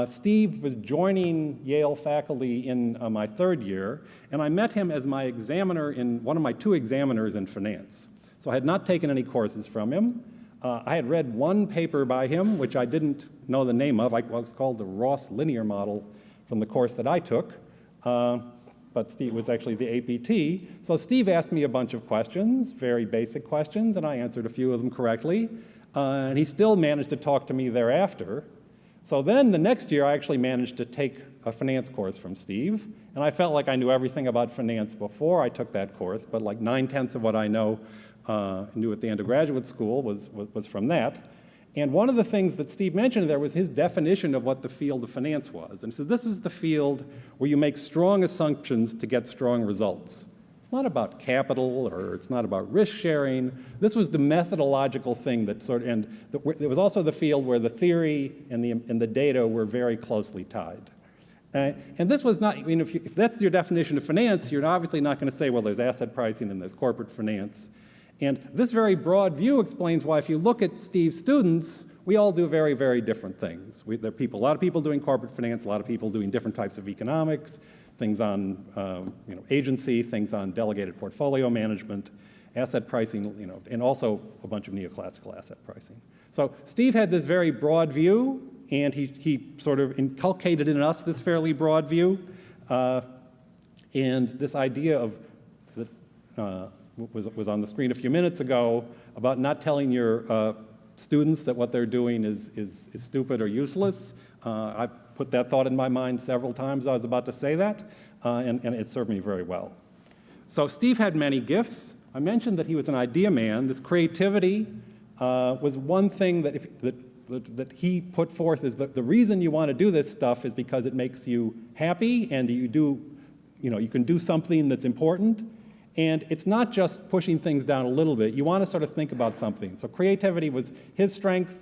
Steve was joining Yale faculty in my third year, and I met him as my examiner in one of my two examiners in finance. So I had not taken any courses from him. I had read one paper by him, which I didn't know the name of. It was called the Ross linear model from the course that I took. But Steve was actually the APT. So Steve asked me a bunch of questions, very basic questions, and I answered a few of them correctly. And he still managed to talk to me thereafter. So then the next year, I actually managed to take a finance course from Steve. And I felt like I knew everything about finance before I took that course, but like 9/10 of what I knew at the end of graduate school was from that. And one of the things that Steve mentioned there was his definition of what the field of finance was. And so this is the field where you make strong assumptions to get strong results. It's not about capital, or it's not about risk sharing. This was the methodological thing that it was also the field where the theory and the data were very closely tied. And this was not, if that's your definition of finance, you're obviously not going to say, well, there's asset pricing and there's corporate finance. And this very broad view explains why, if you look at Steve's students, we all do very, very different things. There are a lot of people doing corporate finance, a lot of people doing different types of economics, things on agency, things on delegated portfolio management, asset pricing, and also a bunch of neoclassical asset pricing. So Steve had this very broad view, and he sort of inculcated in us this fairly broad view, and this idea of was on the screen a few minutes ago about not telling your students that what they're doing is stupid or useless. I put that thought in my mind several times I was about to say that, and it served me very well. So Steve had many gifts. I mentioned that he was an idea man. This creativity was one thing that he put forth as the reason you want to do this stuff is because it makes you happy, and you can do something that's important. And it's not just pushing things down a little bit. You want to sort of think about something. So creativity was his strength,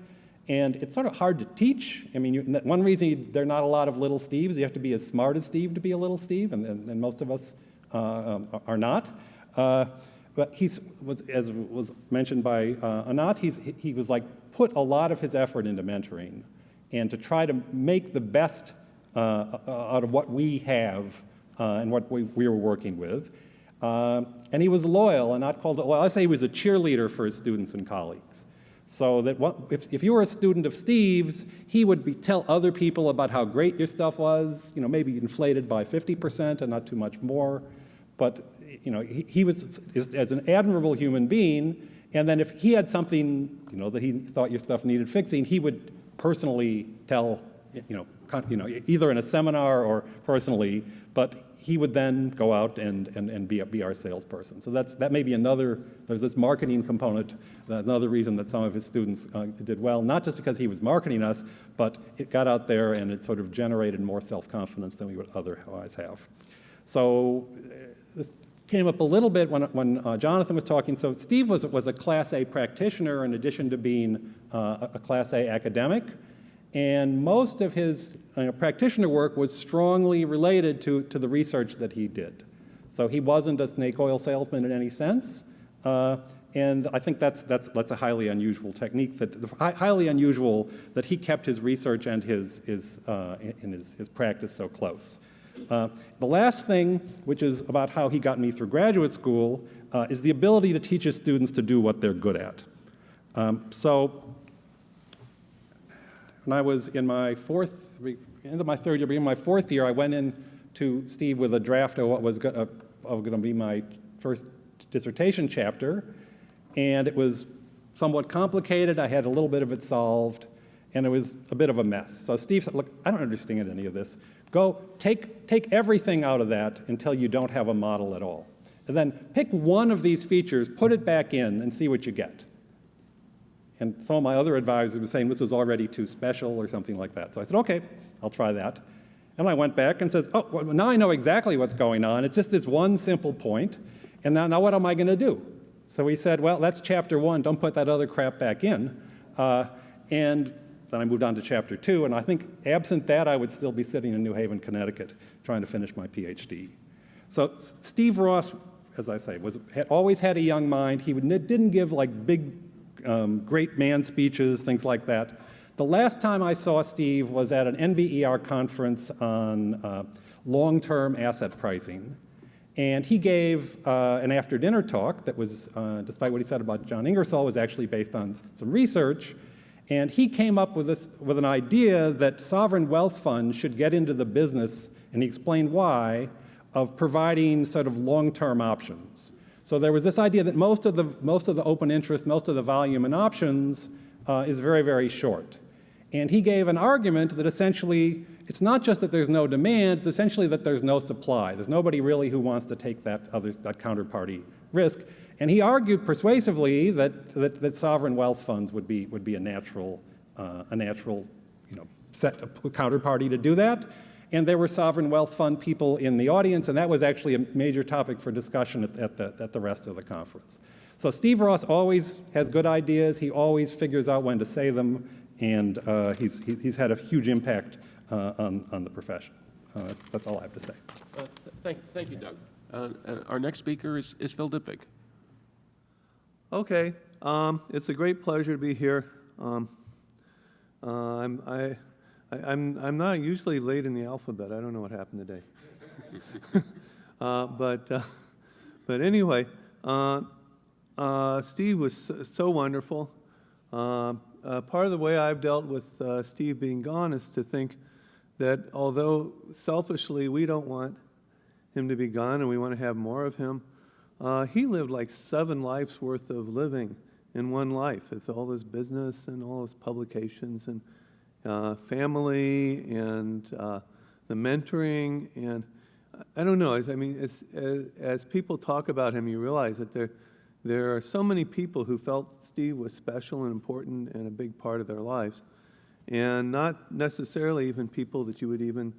and it's sort of hard to teach. I mean, one reason there are not a lot of little Steves, you have to be as smart as Steve to be a little Steve, and most of us are not. But as was mentioned by Anat, he was like put a lot of his effort into mentoring and to try to make the best out of what we have and what we were working with. And he was loyal and not called, well, I say he was a cheerleader for his students and colleagues. So that if you were a student of Steve's, he would tell other people about how great your stuff was, maybe inflated by 50% and not too much more. But he was as an admirable human being, and then if he had something that he thought your stuff needed fixing, he would personally tell, either in a seminar or personally, but he would then go out and be our salesperson. So that may be there's this marketing component, another reason that some of his students did well, not just because he was marketing us, but it got out there and it sort of generated more self-confidence than we would otherwise have. So this came up a little bit when Jonathan was talking. So Steve was a Class A practitioner in addition to being a Class A academic. And most of his practitioner work was strongly related to the research that he did. So he wasn't a snake oil salesman in any sense. And I think that's a highly unusual technique, highly unusual that he kept his research and his practice so close. The last thing, which is about how he got me through graduate school, is the ability to teach his students to do what they're good at. So when I was in my end of my third year, beginning of my fourth year, I went in to Steve with a draft of what was going to be my first dissertation chapter, and it was somewhat complicated. I had a little bit of it solved, and it was a bit of a mess. So Steve said, look, I don't understand any of this. Go take everything out of that until you don't have a model at all. And then pick one of these features, put it back in, and see what you get. And some of my other advisors were saying this was already too special or something like that. So I said, okay, I'll try that. And I went back and says, oh, well, now I know exactly what's going on. It's just this one simple point. And now what am I going to do? So he said, well, that's chapter 1. Don't put that other crap back in. And then I moved on to chapter 2. And I think absent that, I would still be sitting in New Haven, Connecticut, trying to finish my PhD. So Steve Ross, as I say, had always had a young mind. He didn't give like big great man speeches, things like that. The last time I saw Steve was at an NBER conference on long-term asset pricing. And he gave an after-dinner talk that was, despite what he said about John Ingersoll, was actually based on some research. And he came up with an idea that sovereign wealth funds should get into the business, and he explained why, of providing sort of long-term options. So there was this idea that most of the open interest, most of the volume in options is very, very short. And he gave an argument that essentially it's not just that there's no demand, it's essentially that there's no supply. There's nobody really who wants to take that counterparty risk. And he argued persuasively that sovereign wealth funds would be a natural set a counterparty to do that. And there were sovereign wealth fund people in the audience, and that was actually a major topic for discussion at the rest of the conference. So Steve Ross always has good ideas. He always figures out when to say them, and he's had a huge impact on the profession. That's all I have to say. Thank you, Doug. Our next speaker is Phil Diptych. Okay, it's a great pleasure to be here. I'm not usually late in the alphabet. I don't know what happened today. But anyway, Steve was so wonderful. Part of the way I've dealt with Steve being gone is to think that although selfishly we don't want him to be gone and we want to have more of him, he lived like 7 lives worth of living in one life with all his business and all his publications and family and the mentoring. And I don't know, I mean, as people talk about him, you realize that there are so many people who felt Steve was special and important and a big part of their lives, and not necessarily even people that you would even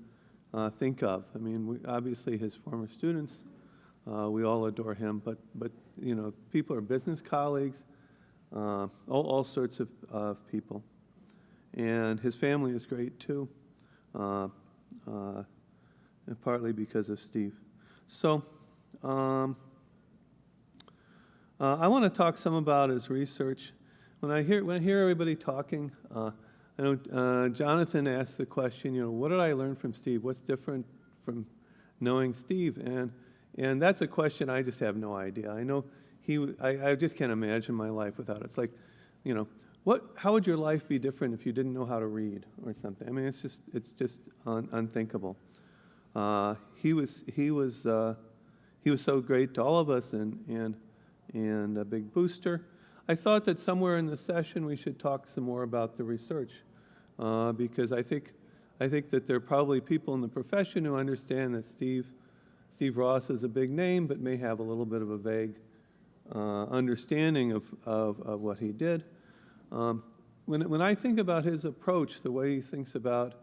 think of. I mean, obviously his former students, we all adore him, but you know, people are business colleagues, all sorts of people. And his family is great too, and partly because of Steve. So I want to talk some about his research. When I hear everybody talking, I know Jonathan asked the question, you know, what did I learn from Steve? What's different from knowing Steve? And that's a question I just have no idea. I know I just can't imagine my life without it. It's like, you know, how would your life be different if you didn't know how to read or something? I mean, it's just unthinkable. He was so great to all of us and a big booster. I thought that somewhere in the session we should talk some more about the research, because I think that there are probably people in the profession who understand that Steve Ross is a big name, but may have a little bit of a vague understanding of what he did. When I think about his approach, the way he thinks about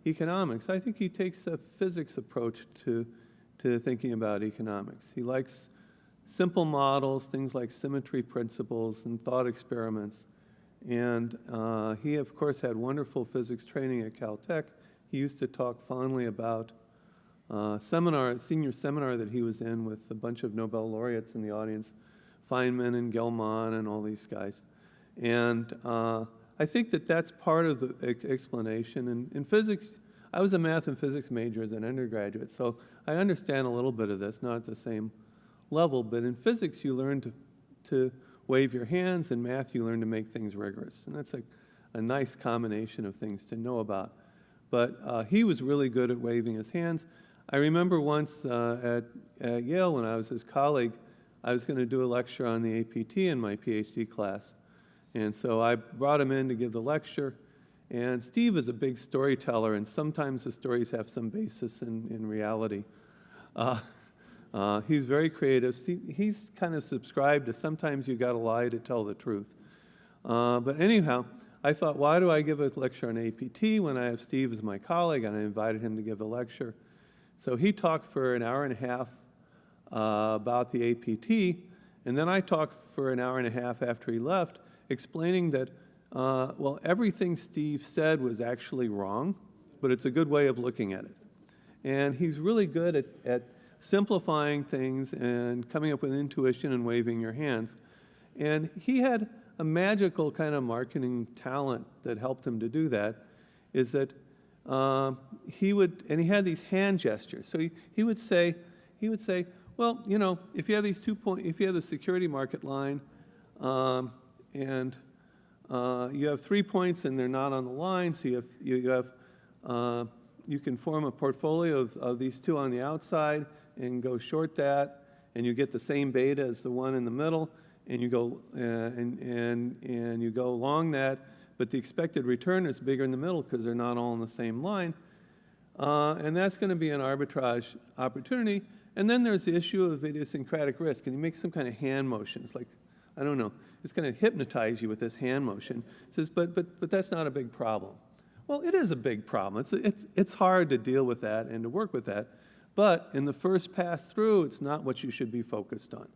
economics, I think he takes a physics approach to thinking about economics. He likes simple models, things like symmetry principles and thought experiments. And he, of course, had wonderful physics training at Caltech. He used to talk fondly about senior seminar that he was in with a bunch of Nobel laureates in the audience, Feynman and Gelman and all these guys. And I think that that's part of the explanation. And in physics, I was a math and physics major as an undergraduate, so I understand a little bit of this, not at the same level, but in physics you learn to wave your hands, in math you learn to make things rigorous. And that's a nice combination of things to know about. But he was really good at waving his hands. I remember once at Yale, when I was his colleague, I was going to do a lecture on the APT in my PhD class. And so I brought him in to give the lecture. And Steve is a big storyteller, and sometimes the stories have some basis in reality. He's very creative. He's kind of subscribed to sometimes you got to lie to tell the truth. But anyhow, I thought, why do I give a lecture on APT when I have Steve as my colleague, and I invited him to give the lecture. So he talked for an hour and a half about the APT, and then I talked for an hour and a half after he left, explaining that, well, everything Steve said was actually wrong, but it's a good way of looking at it. And he's really good at simplifying things and coming up with intuition and waving your hands. And he had a magical kind of marketing talent that helped him to do that, is that he had these hand gestures. So he would say, well, you know, if you have these 2 points, if you have the security market line, and you have 3 points and they're not on the line, so you can form a portfolio of these 2 on the outside and go short that, and you get the same beta as the one in the middle, and you go and you go long that, but the expected return is bigger in the middle because they're not all on the same line. And that's going to be an arbitrage opportunity. And then there's the issue of idiosyncratic risk. And you make some kind of hand motions, like, I don't know, it's going to hypnotize you with this hand motion. It says, but that's not a big problem. Well, it is a big problem. It's hard to deal with that and to work with that. But in the first pass through, it's not what you should be focused on.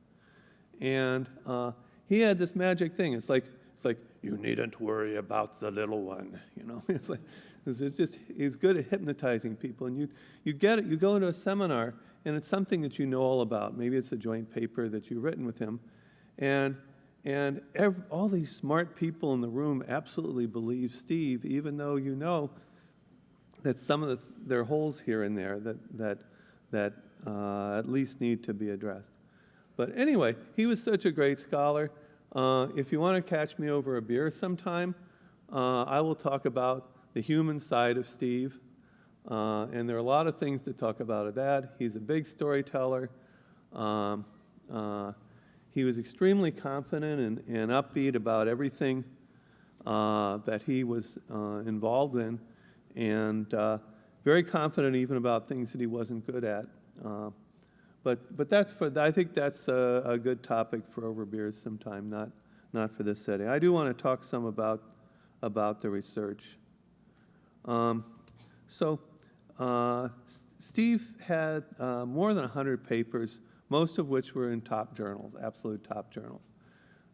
And he had this magic thing. It's like you needn't worry about the little one. You know, he's good at hypnotizing people. And you get it. You go to a seminar, and it's something that you know all about. Maybe it's a joint paper that you've written with him, and all these smart people in the room absolutely believe Steve, even though you know that some of there are holes here and there that at least need to be addressed. But anyway, he was such a great scholar. If you want to catch me over a beer sometime, I will talk about the human side of Steve. And there are a lot of things to talk about of that. He's a big storyteller. He was extremely confident and upbeat about everything that he was involved in, and very confident even about things that he wasn't good at. But I think that's a good topic for over beers sometime, not for this setting. I do want to talk some about the research. Steve had more than 100 papers, most of which were in top journals, absolute top journals.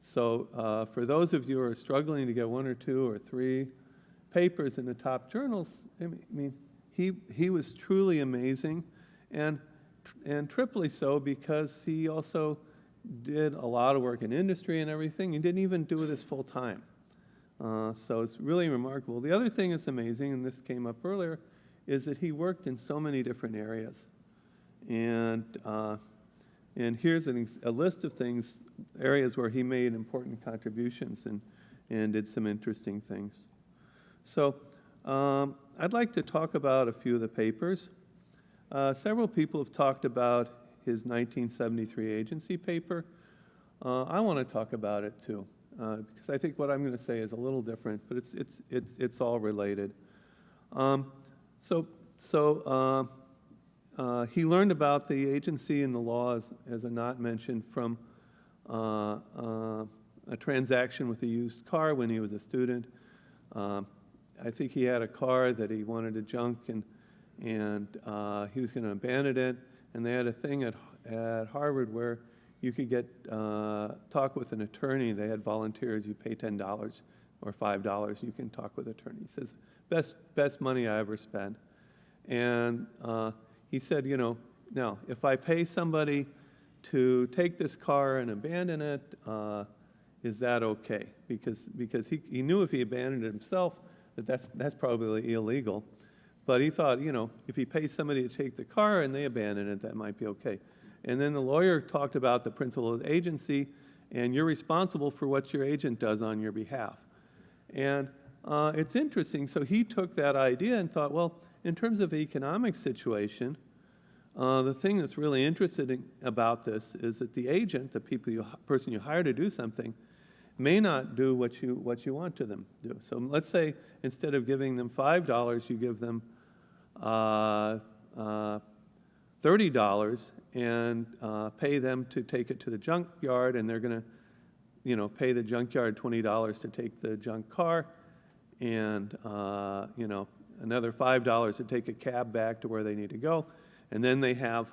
So for those of you who are struggling to get 1 or 2 or 3 papers in the top journals, I mean, he was truly amazing, and triply so because he also did a lot of work in industry and everything. He didn't even do this full time. So it's really remarkable. The other thing that's amazing, and this came up earlier, is that he worked in so many different areas. And here's a list of areas where he made important contributions and did some interesting things. So I'd like to talk about a few of the papers. Several people have talked about his 1973 agency paper. I want to talk about it too, because I think what I'm going to say is a little different, but it's all related. He learned about the agency and the laws, as Anat mentioned, from a transaction with a used car when he was a student. I think he had a car that he wanted to junk, and he was going to abandon it. And they had a thing at Harvard where you could talk with an attorney. They had volunteers. You pay $10 or $5. You can talk with an attorney. He says, best money I ever spent. And he said, now, if I pay somebody to take this car and abandon it, is that okay? Because he knew if he abandoned it himself, that's probably illegal. But he thought, if he pays somebody to take the car and they abandon it, that might be okay. And then the lawyer talked about the principle of agency, and you're responsible for what your agent does on your behalf. And it's interesting. So he took that idea and thought, well, in terms of the economic situation, the thing that's really interesting about this is that the agent, the person you hire to do something, may not do what you want to them do. So let's say instead of giving them $5, you give them $30 and pay them to take it to the junkyard, and they're going to, pay the junkyard $20 to take the junk car, and another $5 to take a cab back to where they need to go, and then they have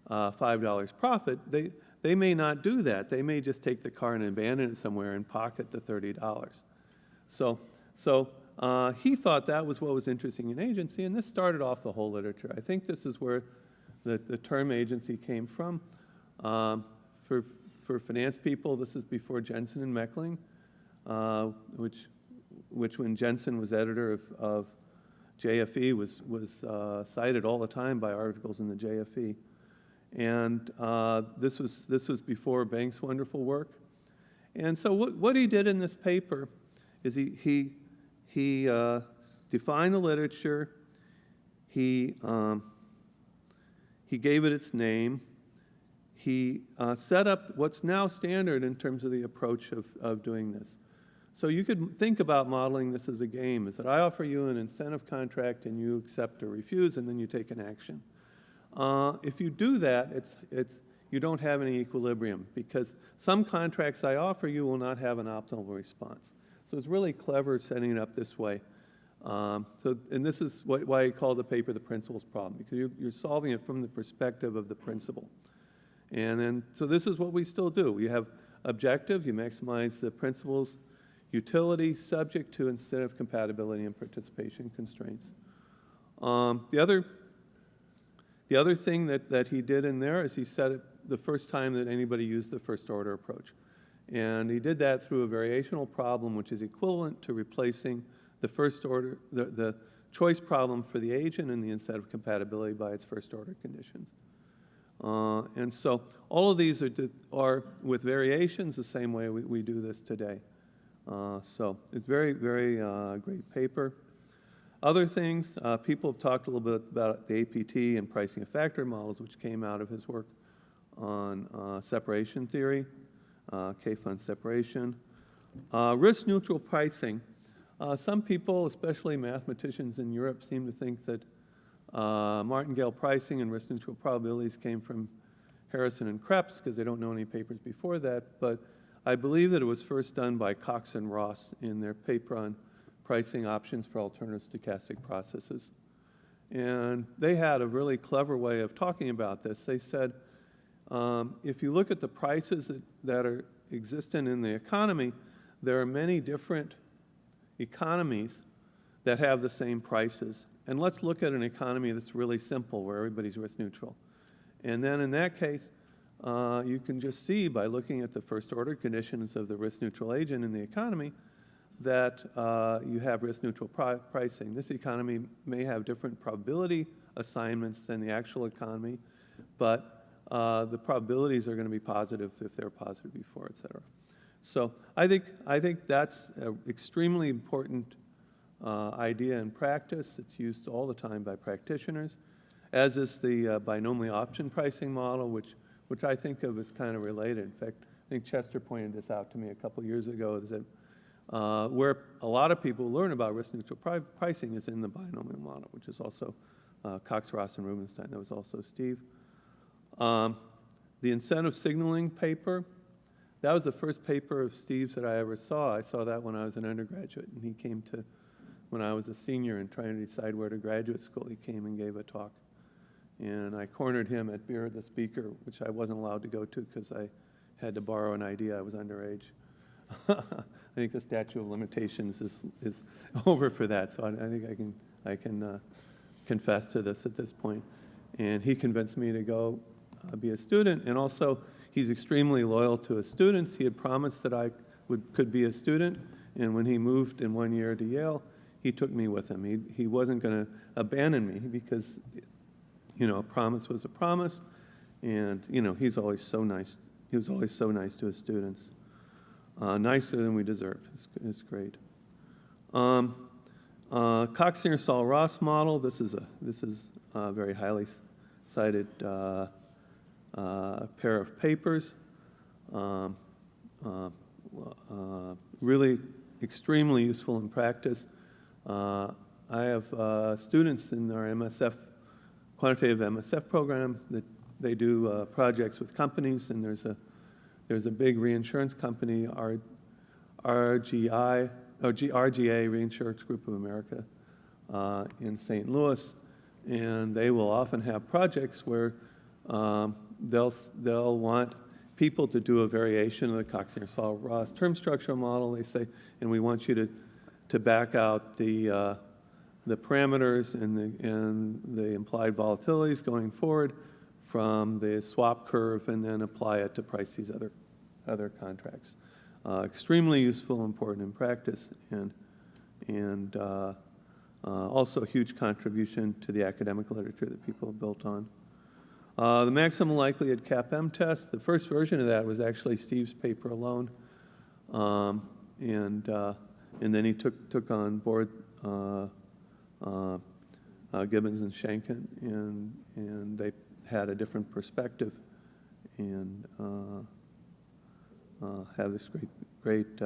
$5 profit. They may not do that. They may just take the car and abandon it somewhere and pocket the $30. So he thought that was what was interesting in agency, and this started off the whole literature. I think this is where the term agency came from. For finance people, this is before Jensen and Meckling, which when Jensen was editor of JFE was cited all the time by articles in the JFE. And this was before Benkt's wonderful work. And so what he did in this paper is he defined the literature, he gave it its name, he set up what's now standard in terms of the approach of doing this. So you could think about modeling this as a game, is that I offer you an incentive contract and you accept or refuse, and then you take an action. If you do that, you don't have any equilibrium, because some contracts I offer you will not have an optimal response. So it's really clever setting it up this way. And this is why I call the paper the principles problem, because you're solving it from the perspective of the principal. And then, so this is what we still do. You have objective, you maximize the principles, utility, subject to incentive compatibility and participation constraints. The other thing that he did in there is he said it the first time that anybody used the first order approach. And he did that through a variational problem, which is equivalent to replacing the first order, the choice problem for the agent and the incentive compatibility by its first order conditions. And so all of these are with variations the same way we do this today. So it's very, very great paper. Other things, people have talked a little bit about the APT and pricing of factor models, which came out of his work on separation theory, K-fund separation. Risk-neutral pricing. Some people, especially mathematicians in Europe, seem to think that martingale pricing and risk-neutral probabilities came from Harrison and Krebs, because they don't know any papers before that. But I believe that it was first done by Cox and Ross in their paper on pricing options for alternative stochastic processes. And they had a really clever way of talking about this. They said, if you look at the prices that are existent in the economy, there are many different economies that have the same prices. And let's look at an economy that's really simple, where everybody's risk neutral. And then in that case, you can just see by looking at the first order conditions of the risk neutral agent in the economy that you have risk neutral pricing. This economy may have different probability assignments than the actual economy, but the probabilities are going to be positive if they're positive before, et cetera. So I think that's an extremely important idea in practice. It's used all the time by practitioners, as is the binomial option pricing model, which I think of as kind of related. In fact, I think Chester pointed this out to me a couple years ago, is that where a lot of people learn about risk-neutral pricing is in the binomial model, which is also Cox, Ross, and Rubenstein. That was also Steve. The incentive signaling paper, that was the first paper of Steve's that I ever saw. I saw that when I was an undergraduate, and he came to, when I was a senior and trying to decide where to graduate school, he came and gave a talk. And I cornered him at Beer the Speaker, which I wasn't allowed to go to because I had to borrow an ID. I was underage. I think the statute of limitations is over for that, so I think I can confess to this at this point. And he convinced me to go be a student, and also he's extremely loyal to his students. He had promised that I could be a student, and when he moved in 1 year to Yale, he took me with him. He wasn't going to abandon me because, you know, a promise was a promise, and, you know, he's always so nice. He was always so nice to his students. Nicer than we deserved. It's great. Cox-Ingersoll-Ross model. This is a very highly cited pair of papers. Really extremely useful in practice. I have students in our MSF, quantitative MSF program, that they do projects with companies, and there's a big reinsurance company, RGA, Reinsurance Group of America, in St. Louis, and they will often have projects where they'll want people to do a variation of the Cox-Ingersoll-Ross term structure model. They say, and we want you to back out the parameters and the implied volatilities going forward from the swap curve, and then apply it to price these other contracts. Extremely useful, important in practice, and also a huge contribution to the academic literature that people have built on. The maximum likelihood CAP-M test, the first version of that was actually Steve's paper alone, and then he took on board Gibbons and Schenken, and they had a different perspective, and have this great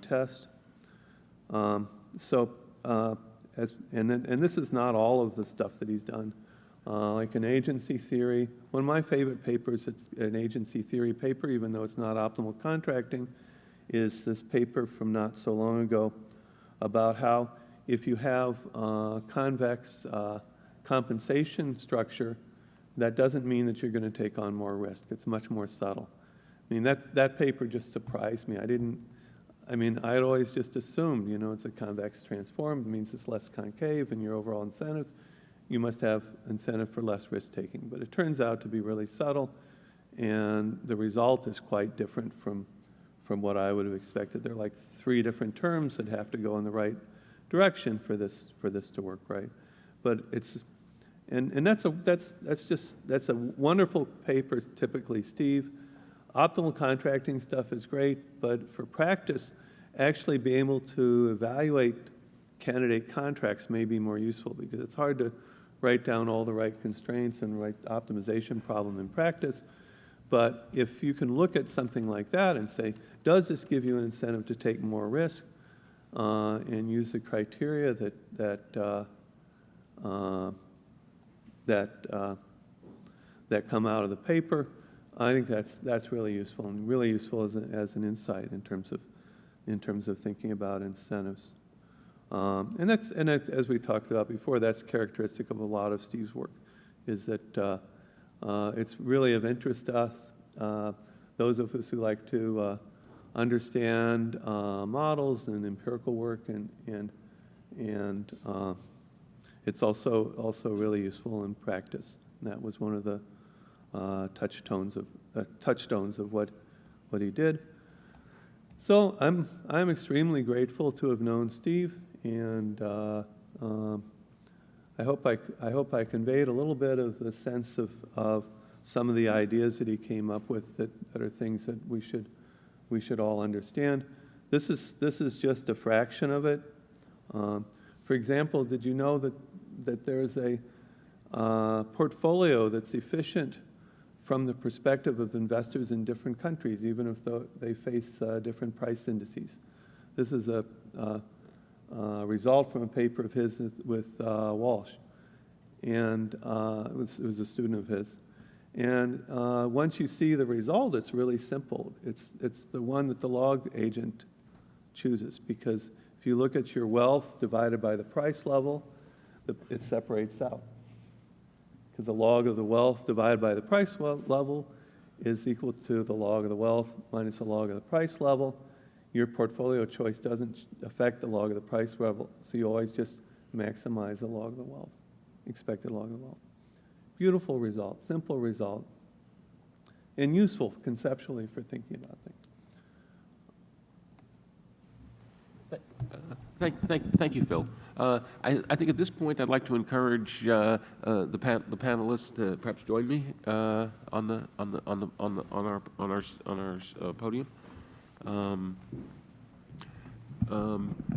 test. And this is not all of the stuff that he's done. Like an agency theory, one of my favorite papers, it's an agency theory paper, even though it's not optimal contracting, is this paper from not so long ago about how if you have convex compensation structure, that doesn't mean that you're going to take on more risk. It's much more subtle. I mean, that paper just surprised me. I'd always just assumed, it's a convex transform, it means it's less concave in your overall incentives. You must have incentive for less risk-taking. But it turns out to be really subtle, and the result is quite different from what I would have expected. There are like 3 different terms that have to go in the right direction for this to work right. But it's, and that's a wonderful paper, typically, Steve. Optimal contracting stuff is great, but for practice, actually being able to evaluate candidate contracts may be more useful, because it's hard to write down all the right constraints and write optimization problem in practice. But if you can look at something like that and say, does this give you an incentive to take more risk, and use the criteria that come out of the paper, I think that's really useful, and really useful as an insight in terms of thinking about incentives. And as we talked about before, that's characteristic of a lot of Steve's work, is that it's really of interest to us, those of us who like to understand models and empirical work, and it's also really useful in practice. And that was one of the touchstones of what he did. So I'm extremely grateful to have known Steve, and I hope I conveyed a little bit of the sense of some of the ideas that he came up with that are things that we should all understand. This is just a fraction of it. For example, did you know that there's a portfolio that's efficient from the perspective of investors in different countries, even if they face different price indices? This is a result from a paper of his with Walsh, and it was a student of his. And once you see the result, it's really simple. It's the one that the log agent chooses, because if you look at your wealth divided by the price level, it separates out. Because the log of the wealth divided by the price level is equal to the log of the wealth minus the log of the price level. Your portfolio choice doesn't affect the log of the price level, so you always just maximize the log of the wealth, expected log of the wealth. Beautiful result, simple result, and useful conceptually for thinking about things. Thank you, Phil. I think at this point I'd like to encourage the panelists to perhaps join me on our podium.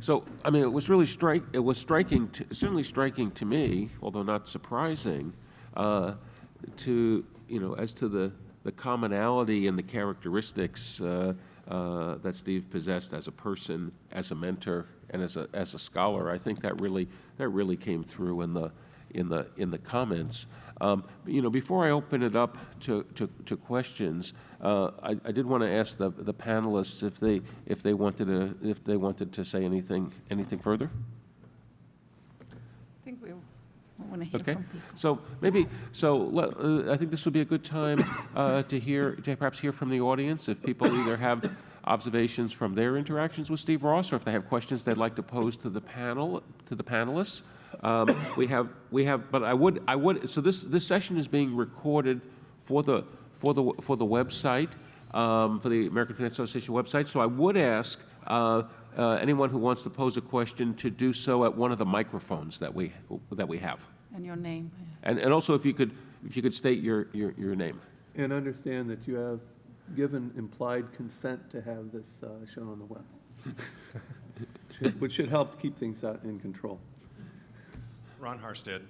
So I mean, it was really certainly striking to me, although not surprising, as to the commonality and the characteristics that Steve possessed as a person, as a mentor, and as a scholar. I think that really came through in the comments. Before I open it up to questions, I did want to ask the panelists if they wanted to say anything further. I think we want to hear from people. I think this would be a good time to perhaps hear from the audience, if people either have observations from their interactions with Steve Ross, or if they have questions they'd like to pose to the panelists. But I would. So this session is being recorded for the website, for the American Finance Association website. So I would ask anyone who wants to pose a question to do so at one of the microphones that we have. And your name. And also if you could state your name. And understand that you have given implied consent to have this shown on the web, which should help keep things out in control. Ron Harstead.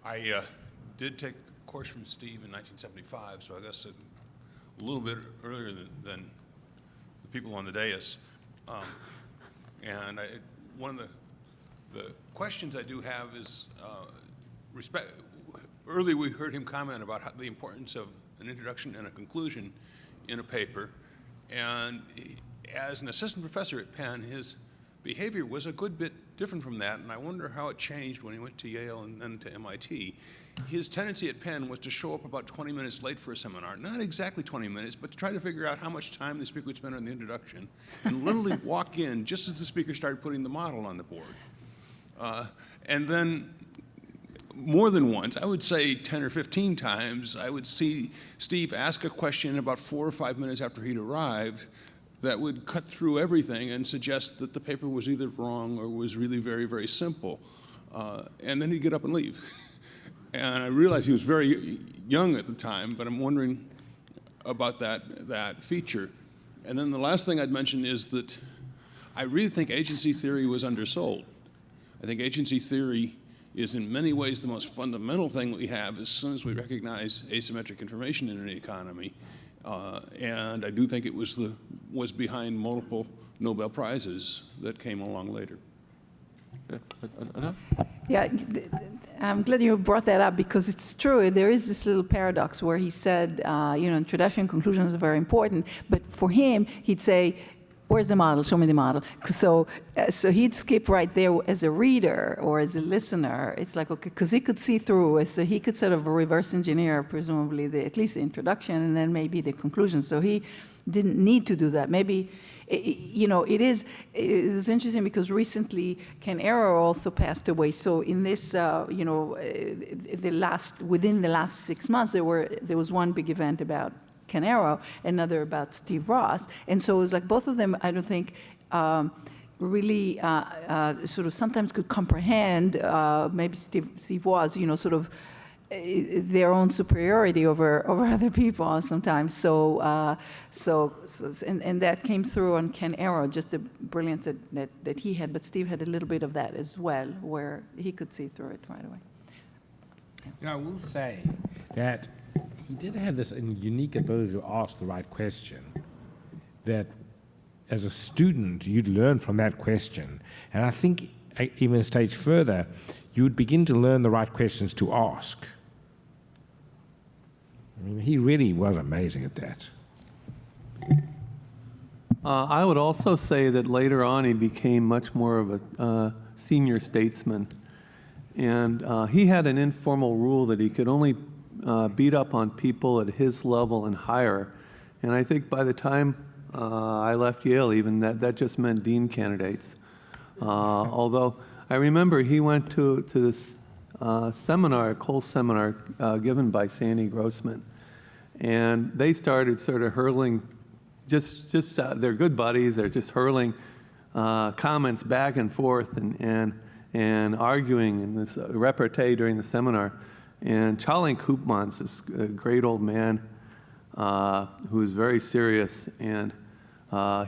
I did take a course from Steve in 1975, so I guess a little bit earlier than the people on the dais. And one of the questions I do have is, earlier we heard him comment about the importance of an introduction and a conclusion in a paper. And as an assistant professor at Penn, his behavior was a good bit different from that, and I wonder how it changed when he went to Yale and then to MIT. His tendency at Penn was to show up about 20 minutes late for a seminar, not exactly 20 minutes, but to try to figure out how much time the speaker would spend on the introduction, and literally walk in just as the speaker started putting the model on the board. And then more than once, I would say 10 or 15 times, I would see Steve ask a question about 4 or 5 minutes after he'd arrived that would cut through everything and suggest that the paper was either wrong or was really very, very simple. And then he'd get up and leave. And I realized he was very young at the time, but I'm wondering about that feature. And then the last thing I'd mention is that I really think agency theory was undersold. I think agency theory is in many ways the most fundamental thing we have as soon as we recognize asymmetric information in an economy. And I do think it was behind multiple Nobel Prizes that came along later. Yeah, I'm glad you brought that up because it's true. There is this little paradox where he said, introduction and conclusion is very important, but for him, he'd say, where's the model? Show me the model. So he'd skip right there as a reader or as a listener. It's like, okay, because he could see through it, so he could sort of reverse engineer, presumably, at least the introduction and then maybe the conclusion. So he didn't need to do that. Maybe, it's interesting because recently Ken Arrow also passed away. So in this, within the last 6 months, there was one big event about Ken Arrow, another about Steve Ross. And so it was like both of them, I don't think, really sort of sometimes could comprehend, maybe Steve was, sort of their own superiority over other people sometimes. So that came through on Ken Arrow, just the brilliance that he had. But Steve had a little bit of that as well, where he could see through it right away. I will say that he did have this unique ability to ask the right question, that as a student, you'd learn from that question. And I think even a stage further, you would begin to learn the right questions to ask. I mean, he really was amazing at that. I would also say that later on he became much more of a senior statesman. And he had an informal rule that he could only beat up on people at his level and higher. And I think by the time I left Yale, even that just meant dean candidates. Although I remember he went to this seminar, a Cole seminar given by Sandy Grossman. And they started sort of hurling, they're good buddies, they're just hurling comments back and forth and arguing in this repartee during the seminar. And Charlie Koopmans, this great old man who was very serious, and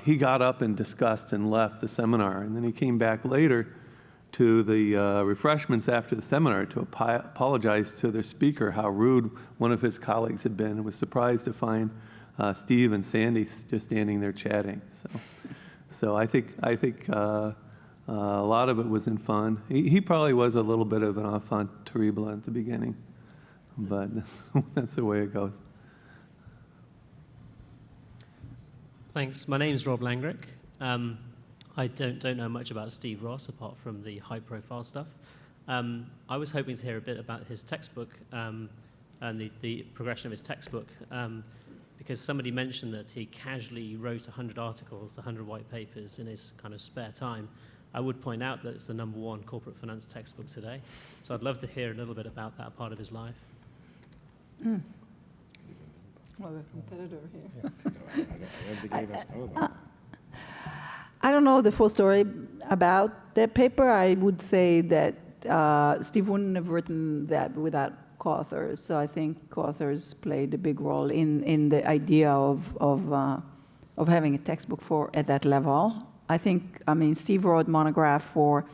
he got up in disgust and left the seminar. And then he came back later to the refreshments after the seminar to apologize to their speaker how rude one of his colleagues had been, and was surprised to find Steve and Sandy just standing there chatting. So I think a lot of it was in fun. He probably was a little bit of an enfant terrible at the beginning, but that's the way it goes. Thanks. My name's Rob Langrick. I don't know much about Steve Ross apart from the high-profile stuff. I was hoping to hear a bit about his textbook and the progression of his textbook, because somebody mentioned that he casually wrote 100 articles, 100 white papers in his kind of spare time. I would point out that it's the #1 corporate finance textbook today. So I'd love to hear a little bit about that part of his life. Well, the competitor here. I don't know the full story about that paper. I would say that Steve wouldn't have written that without co-authors. So I think co-authors played a big role in the idea of having a textbook at that level. I mean, Steve wrote monograph for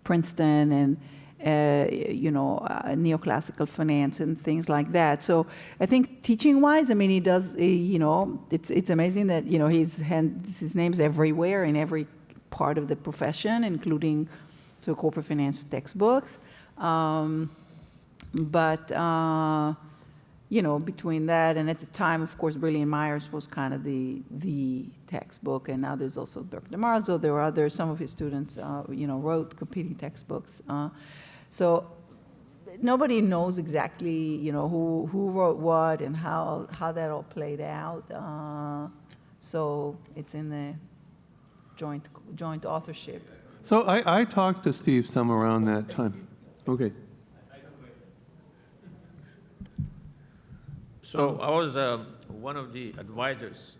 Princeton, neoclassical finance and things like that. So I think teaching-wise, I mean, he does, it's amazing that, his name's everywhere in every part of the profession, including to corporate finance textbooks. Between that and at the time, of course, Brilliant Myers was kind of the textbook, and now there's also Berk DeMarzo. There were some of his students, wrote competing textbooks. So nobody knows exactly, who wrote what and how that all played out. So it's in the joint authorship. So I talked to Steve some around that time. Okay. So I was one of the advisors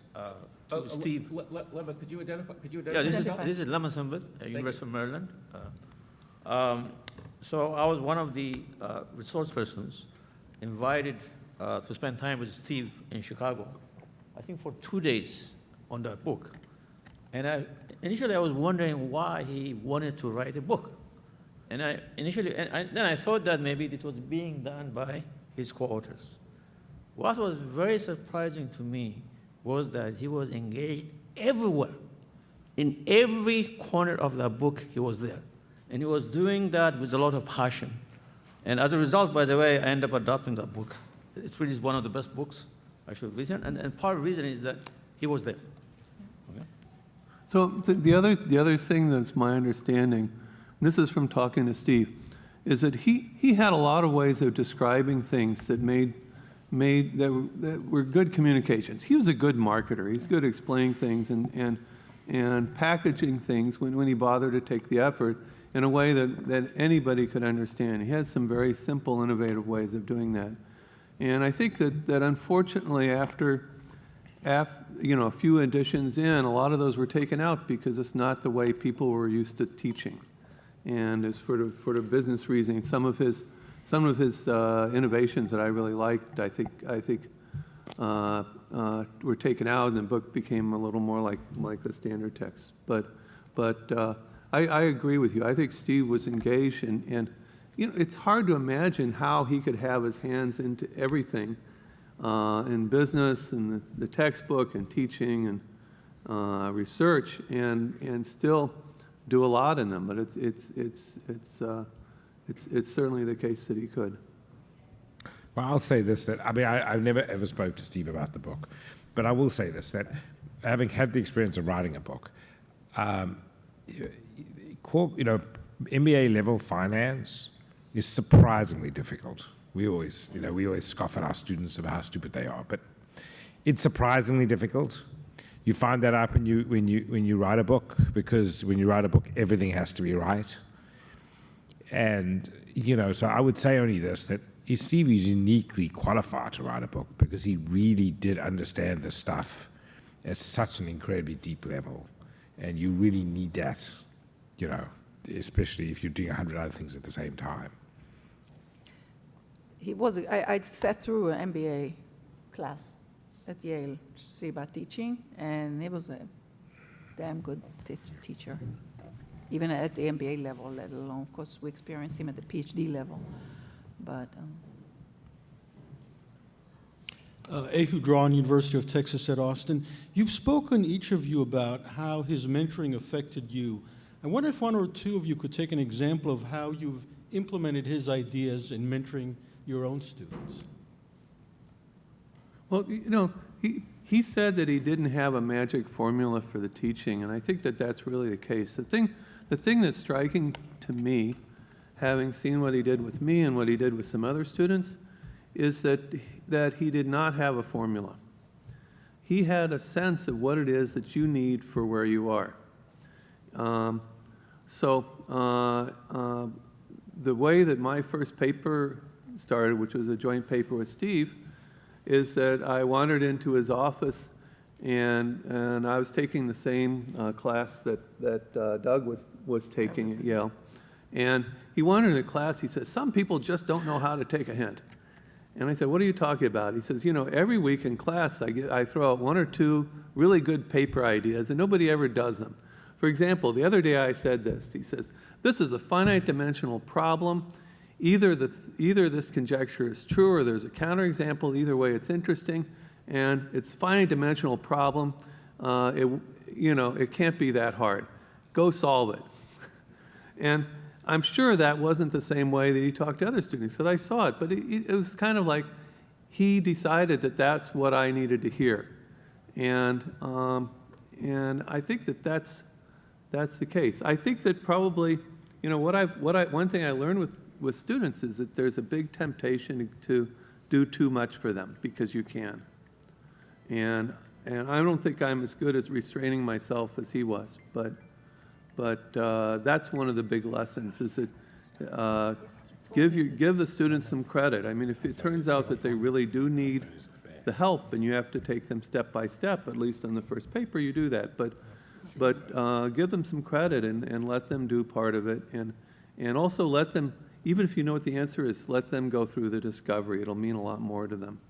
to Steve. Could you identify? Yeah, this is Lemon Sambit, University of Maryland. So I was one of the resource persons invited to spend time with Steve in Chicago, I think for 2 days on that book. And initially I was wondering why he wanted to write a book. And then I thought that maybe it was being done by his co-authors. What was very surprising to me was that he was engaged everywhere. In every corner of that book, he was there. And he was doing that with a lot of passion. And as a result, by the way, I ended up adopting that book. It's really one of the best books I should have written. And part of the reason is that he was there. Okay? So the other thing that's my understanding, this is from talking to Steve, is that he had a lot of ways of describing things that that were good communications. He was a good marketer. He's good at explaining things and packaging things when he bothered to take the effort in a way that anybody could understand. He has some very simple, innovative ways of doing that. And I think that unfortunately after a few editions in, a lot of those were taken out because it's not the way people were used to teaching. And it's for the business reasons. Some of his innovations that I really liked, I think were taken out, and the book became a little more like the standard text. But I agree with you. I think Steve was engaged, and it's hard to imagine how he could have his hands into everything in business and the textbook and teaching and research, and still do a lot in them. But it's certainly the case that he could. Well, I'll say this, that I've never ever spoke to Steve about the book, but I will say this, that having had the experience of writing a book, MBA level finance is surprisingly difficult. We always scoff at our students about how stupid they are, but it's surprisingly difficult. You find that out when you write a book, because when you write a book, everything has to be right. And, so I would say only this, that Steve is uniquely qualified to write a book because he really did understand the stuff at such an incredibly deep level. And you really need that, especially if you're doing 100 other things at the same time. I sat through an MBA class at Yale to see about teaching, and he was a damn good teacher. Even at the MBA level, let alone, of course, we experienced him at the PhD level. But Ehud Drawn, University of Texas at Austin. You've spoken, each of you, about how his mentoring affected you. I wonder if one or two of you could take an example of how you've implemented his ideas in mentoring your own students. Well, he said that he didn't have a magic formula for the teaching, and I think that that's really the case. The thing that's striking to me, having seen what he did with me and what he did with some other students, is that he did not have a formula. He had a sense of what it is that you need for where you are. The way that my first paper started, which was a joint paper with Steve, is that I wandered into his office, and I was taking the same class that Doug was taking at Yale. And he wandered into the class, he says, some people just don't know how to take a hint. And I said, what are you talking about? He says, every week in class I throw out one or two really good paper ideas, and nobody ever does them. For example, the other day I said this. He says, this is a finite dimensional problem. Either this conjecture is true or there's a counterexample. Either way, it's interesting. And it's a finite dimensional problem. It can't be that hard. Go solve it. And I'm sure that wasn't the same way that he talked to other students, because I saw it. But it was kind of like he decided that that's what I needed to hear. And I think that that's the case. I think that probably, one thing I learned with students is that there's a big temptation to do too much for them because you can. And I don't think I'm as good as restraining myself as he was, but that's one of the big lessons, is that give the students some credit. I mean, if it turns out that they really do need the help and you have to take them step by step, at least on the first paper, you do that. But give them some credit and let them do part of it, and also let them, even if you know what the answer is, let them go through the discovery. It'll mean a lot more to them.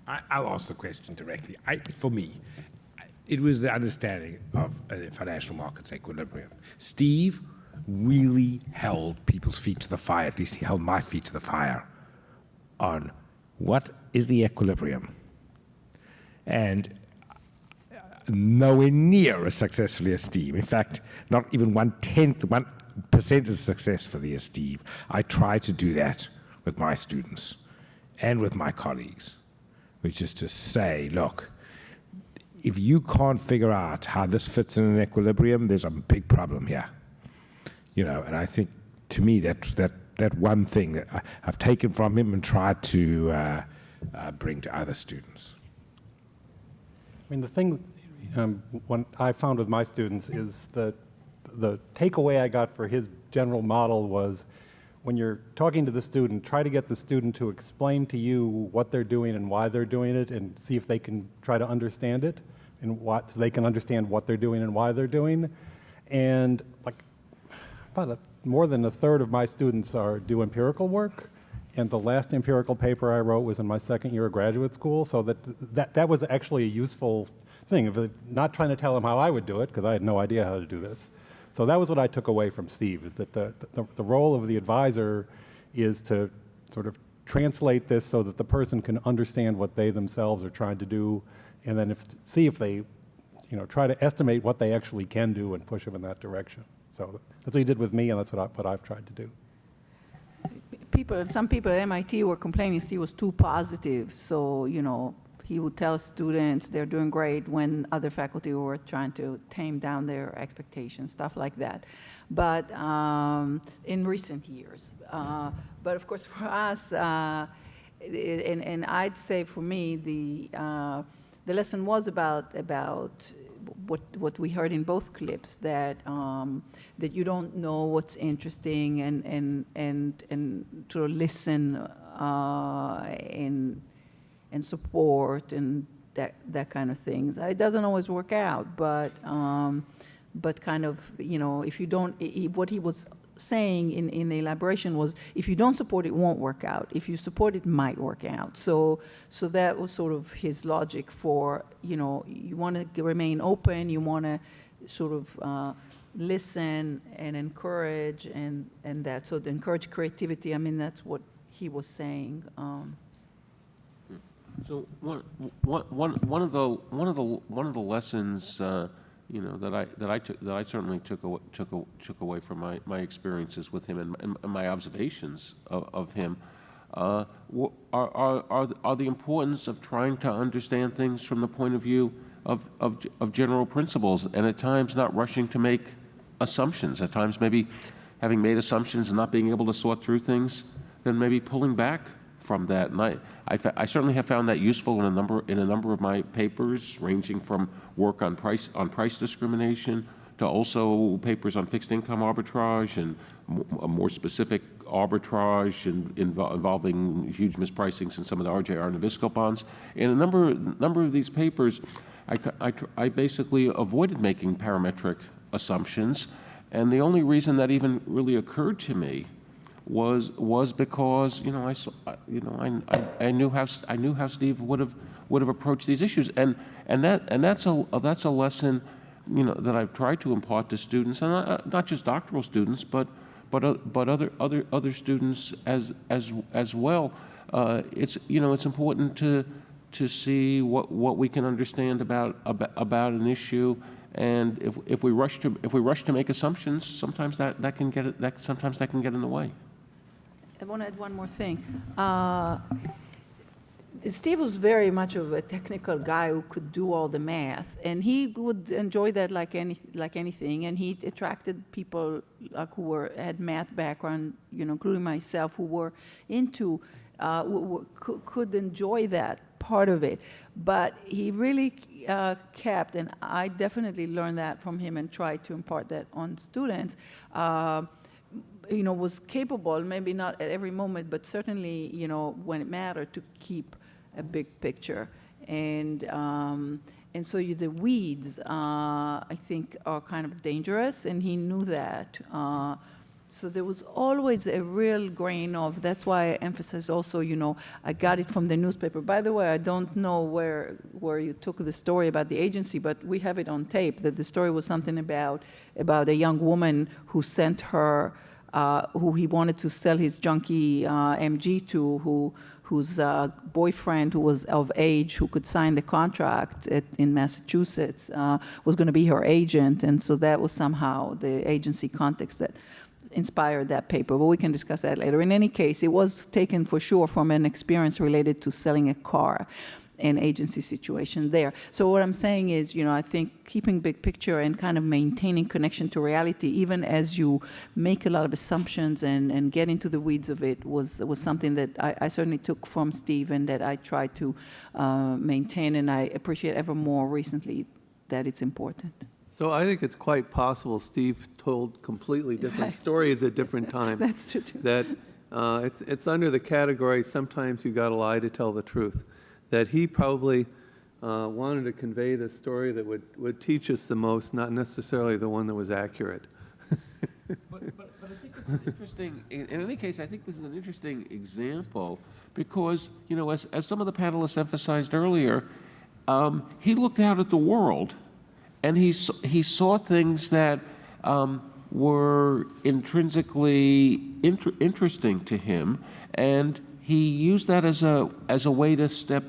I'll ask the question directly. For me, it was the understanding of financial markets equilibrium. Steve really held people's feet to the fire, at least he held my feet to the fire, on what is the equilibrium. And nowhere near as successfully as Steve. In fact, not even 1% as successfully as Steve. I try to do that with my students and with my colleagues, which is to say, look, if you can't figure out how this fits in an equilibrium, there's a big problem here. And I think, to me, that one thing that I've taken from him and tried to bring to other students. I mean, the thing what I found with my students is that the takeaway I got for his general model was, when you're talking to the student, try to get the student to explain to you what they're doing and why they're doing it, and see if they can try to understand it, and so they can understand what they're doing and why they're doing. And more than a third of my students do empirical work, and the last empirical paper I wrote was in my second year of graduate school, so that was actually a useful thing, of not trying to tell them how I would do it, because I had no idea how to do this. So that was what I took away from Steve, is that the role of the advisor is to sort of translate this so that the person can understand what they themselves are trying to do, and then see if they try to estimate what they actually can do and push them in that direction. So that's what he did with me, and that's what I've tried to do. Some people at MIT were complaining Steve was too positive, so he would tell students they're doing great when other faculty were trying to tame down their expectations, stuff like that. But in recent years, but of course for us, and I'd say for me, the lesson was about what we heard in both clips, that that you don't know what's interesting, and to listen and support and that kind of things. It doesn't always work out, but kind of, if you don't, what he was saying in the elaboration was, if you don't support it, won't work out. If you support it, might work out. So that was sort of his logic for, you want to remain open, you want to sort of listen and encourage, and that. So to encourage creativity, I mean, that's what he was saying. So one of the lessons that I certainly took away from my experiences with him and my observations of him are the importance of trying to understand things from the point of view of general principles, and at times not rushing to make assumptions. At times maybe having made assumptions and not being able to sort through things, then maybe pulling back from that. And I certainly have found that useful in a number of my papers, ranging from work on price discrimination to also papers on fixed income arbitrage and a more specific arbitrage involving huge mispricings in some of the RJR Nabisco bonds. In a number of these papers, I basically avoided making parametric assumptions, and the only reason that even really occurred to me was because I knew how Steve would have approached these issues, and that's a lesson that I've tried to impart to students, and not just doctoral students, but other students as well. It's important to see what we can understand about an issue, and if we rush to make assumptions, sometimes that can get in the way. I want to add one more thing. Steve was very much of a technical guy who could do all the math, and he would enjoy that like anything. And he attracted people like who had math background, including myself, who were into could enjoy that part of it. But he really kept, and I definitely learned that from him and tried to impart that on students. Was capable, maybe not at every moment, but certainly, when it mattered, to keep a big picture. And so the weeds, I think, are kind of dangerous, and he knew that. So there was always a real grain of, that's why I emphasize also, I got it from the newspaper. By the way, I don't know where you took the story about the agency, but we have it on tape, that the story was something about a young woman who sent her, who he wanted to sell his junky MG to, whose boyfriend, who was of age, who could sign the contract in Massachusetts, was going to be her agent. And so that was somehow the agency context that inspired that paper. But we can discuss that later. In any case, it was taken for sure from an experience related to selling a car, an agency situation there. So what I'm saying is, I think keeping big picture and kind of maintaining connection to reality, even as you make a lot of assumptions and get into the weeds of it, was something that I certainly took from Steve and that I try to maintain, and I appreciate ever more recently that it's important. So I think it's quite possible Steve told completely different stories at different times. That's true too. That it's under the category, sometimes you got to lie to tell the truth. That he probably wanted to convey the story that would teach us the most, not necessarily the one that was accurate. But I think it's interesting. In any case, I think this is an interesting example because, as some of the panelists emphasized earlier, he looked out at the world, and he saw things that were intrinsically interesting to him, and he used that as a way to step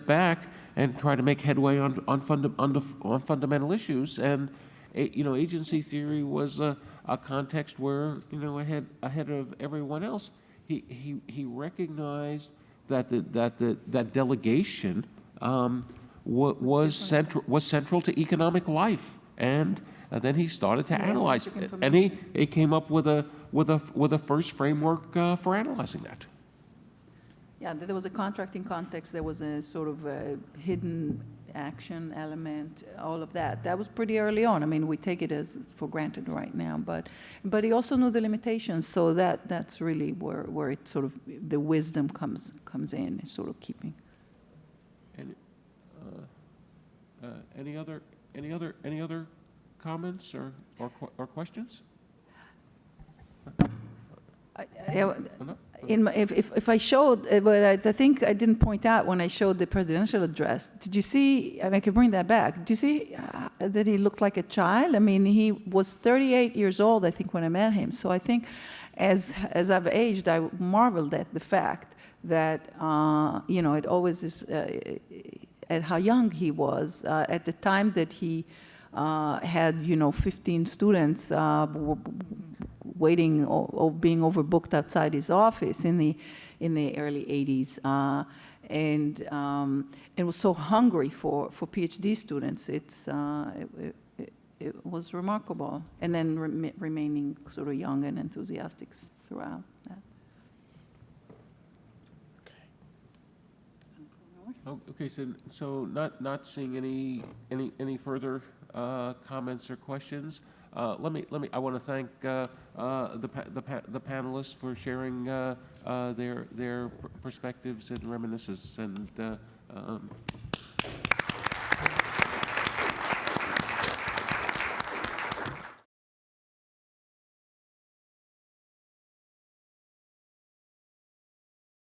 back and try to make headway on fundamental issues. And agency theory was a context where ahead of everyone else. He recognized that delegation was central to economic life, and then he started to analyze it, and he came up with a first framework for analyzing that. Yeah, there was a contracting context. There was a sort of a hidden action element, all of that. That was pretty early on. I mean, we take it as for granted right now, but he also knew the limitations. So that's really where it sort of the wisdom comes in, is sort of keeping. Any other comments or questions? If I showed, but I think I didn't point out when I showed the presidential address, did you see, I can bring that back, did you see that he looked like a child? I mean, he was 38 years old, I think, when I met him. So I think as I've aged, I marveled at the fact that, it always is, at how young he was, at the time that he had, 15 students waiting or being overbooked outside his office in the early 80s, and was so hungry for PhD students. It was remarkable, and then remaining sort of young and enthusiastic throughout that. Okay, so not seeing any further comments or questions. I want to thank the panelists for sharing their perspectives and reminiscences, and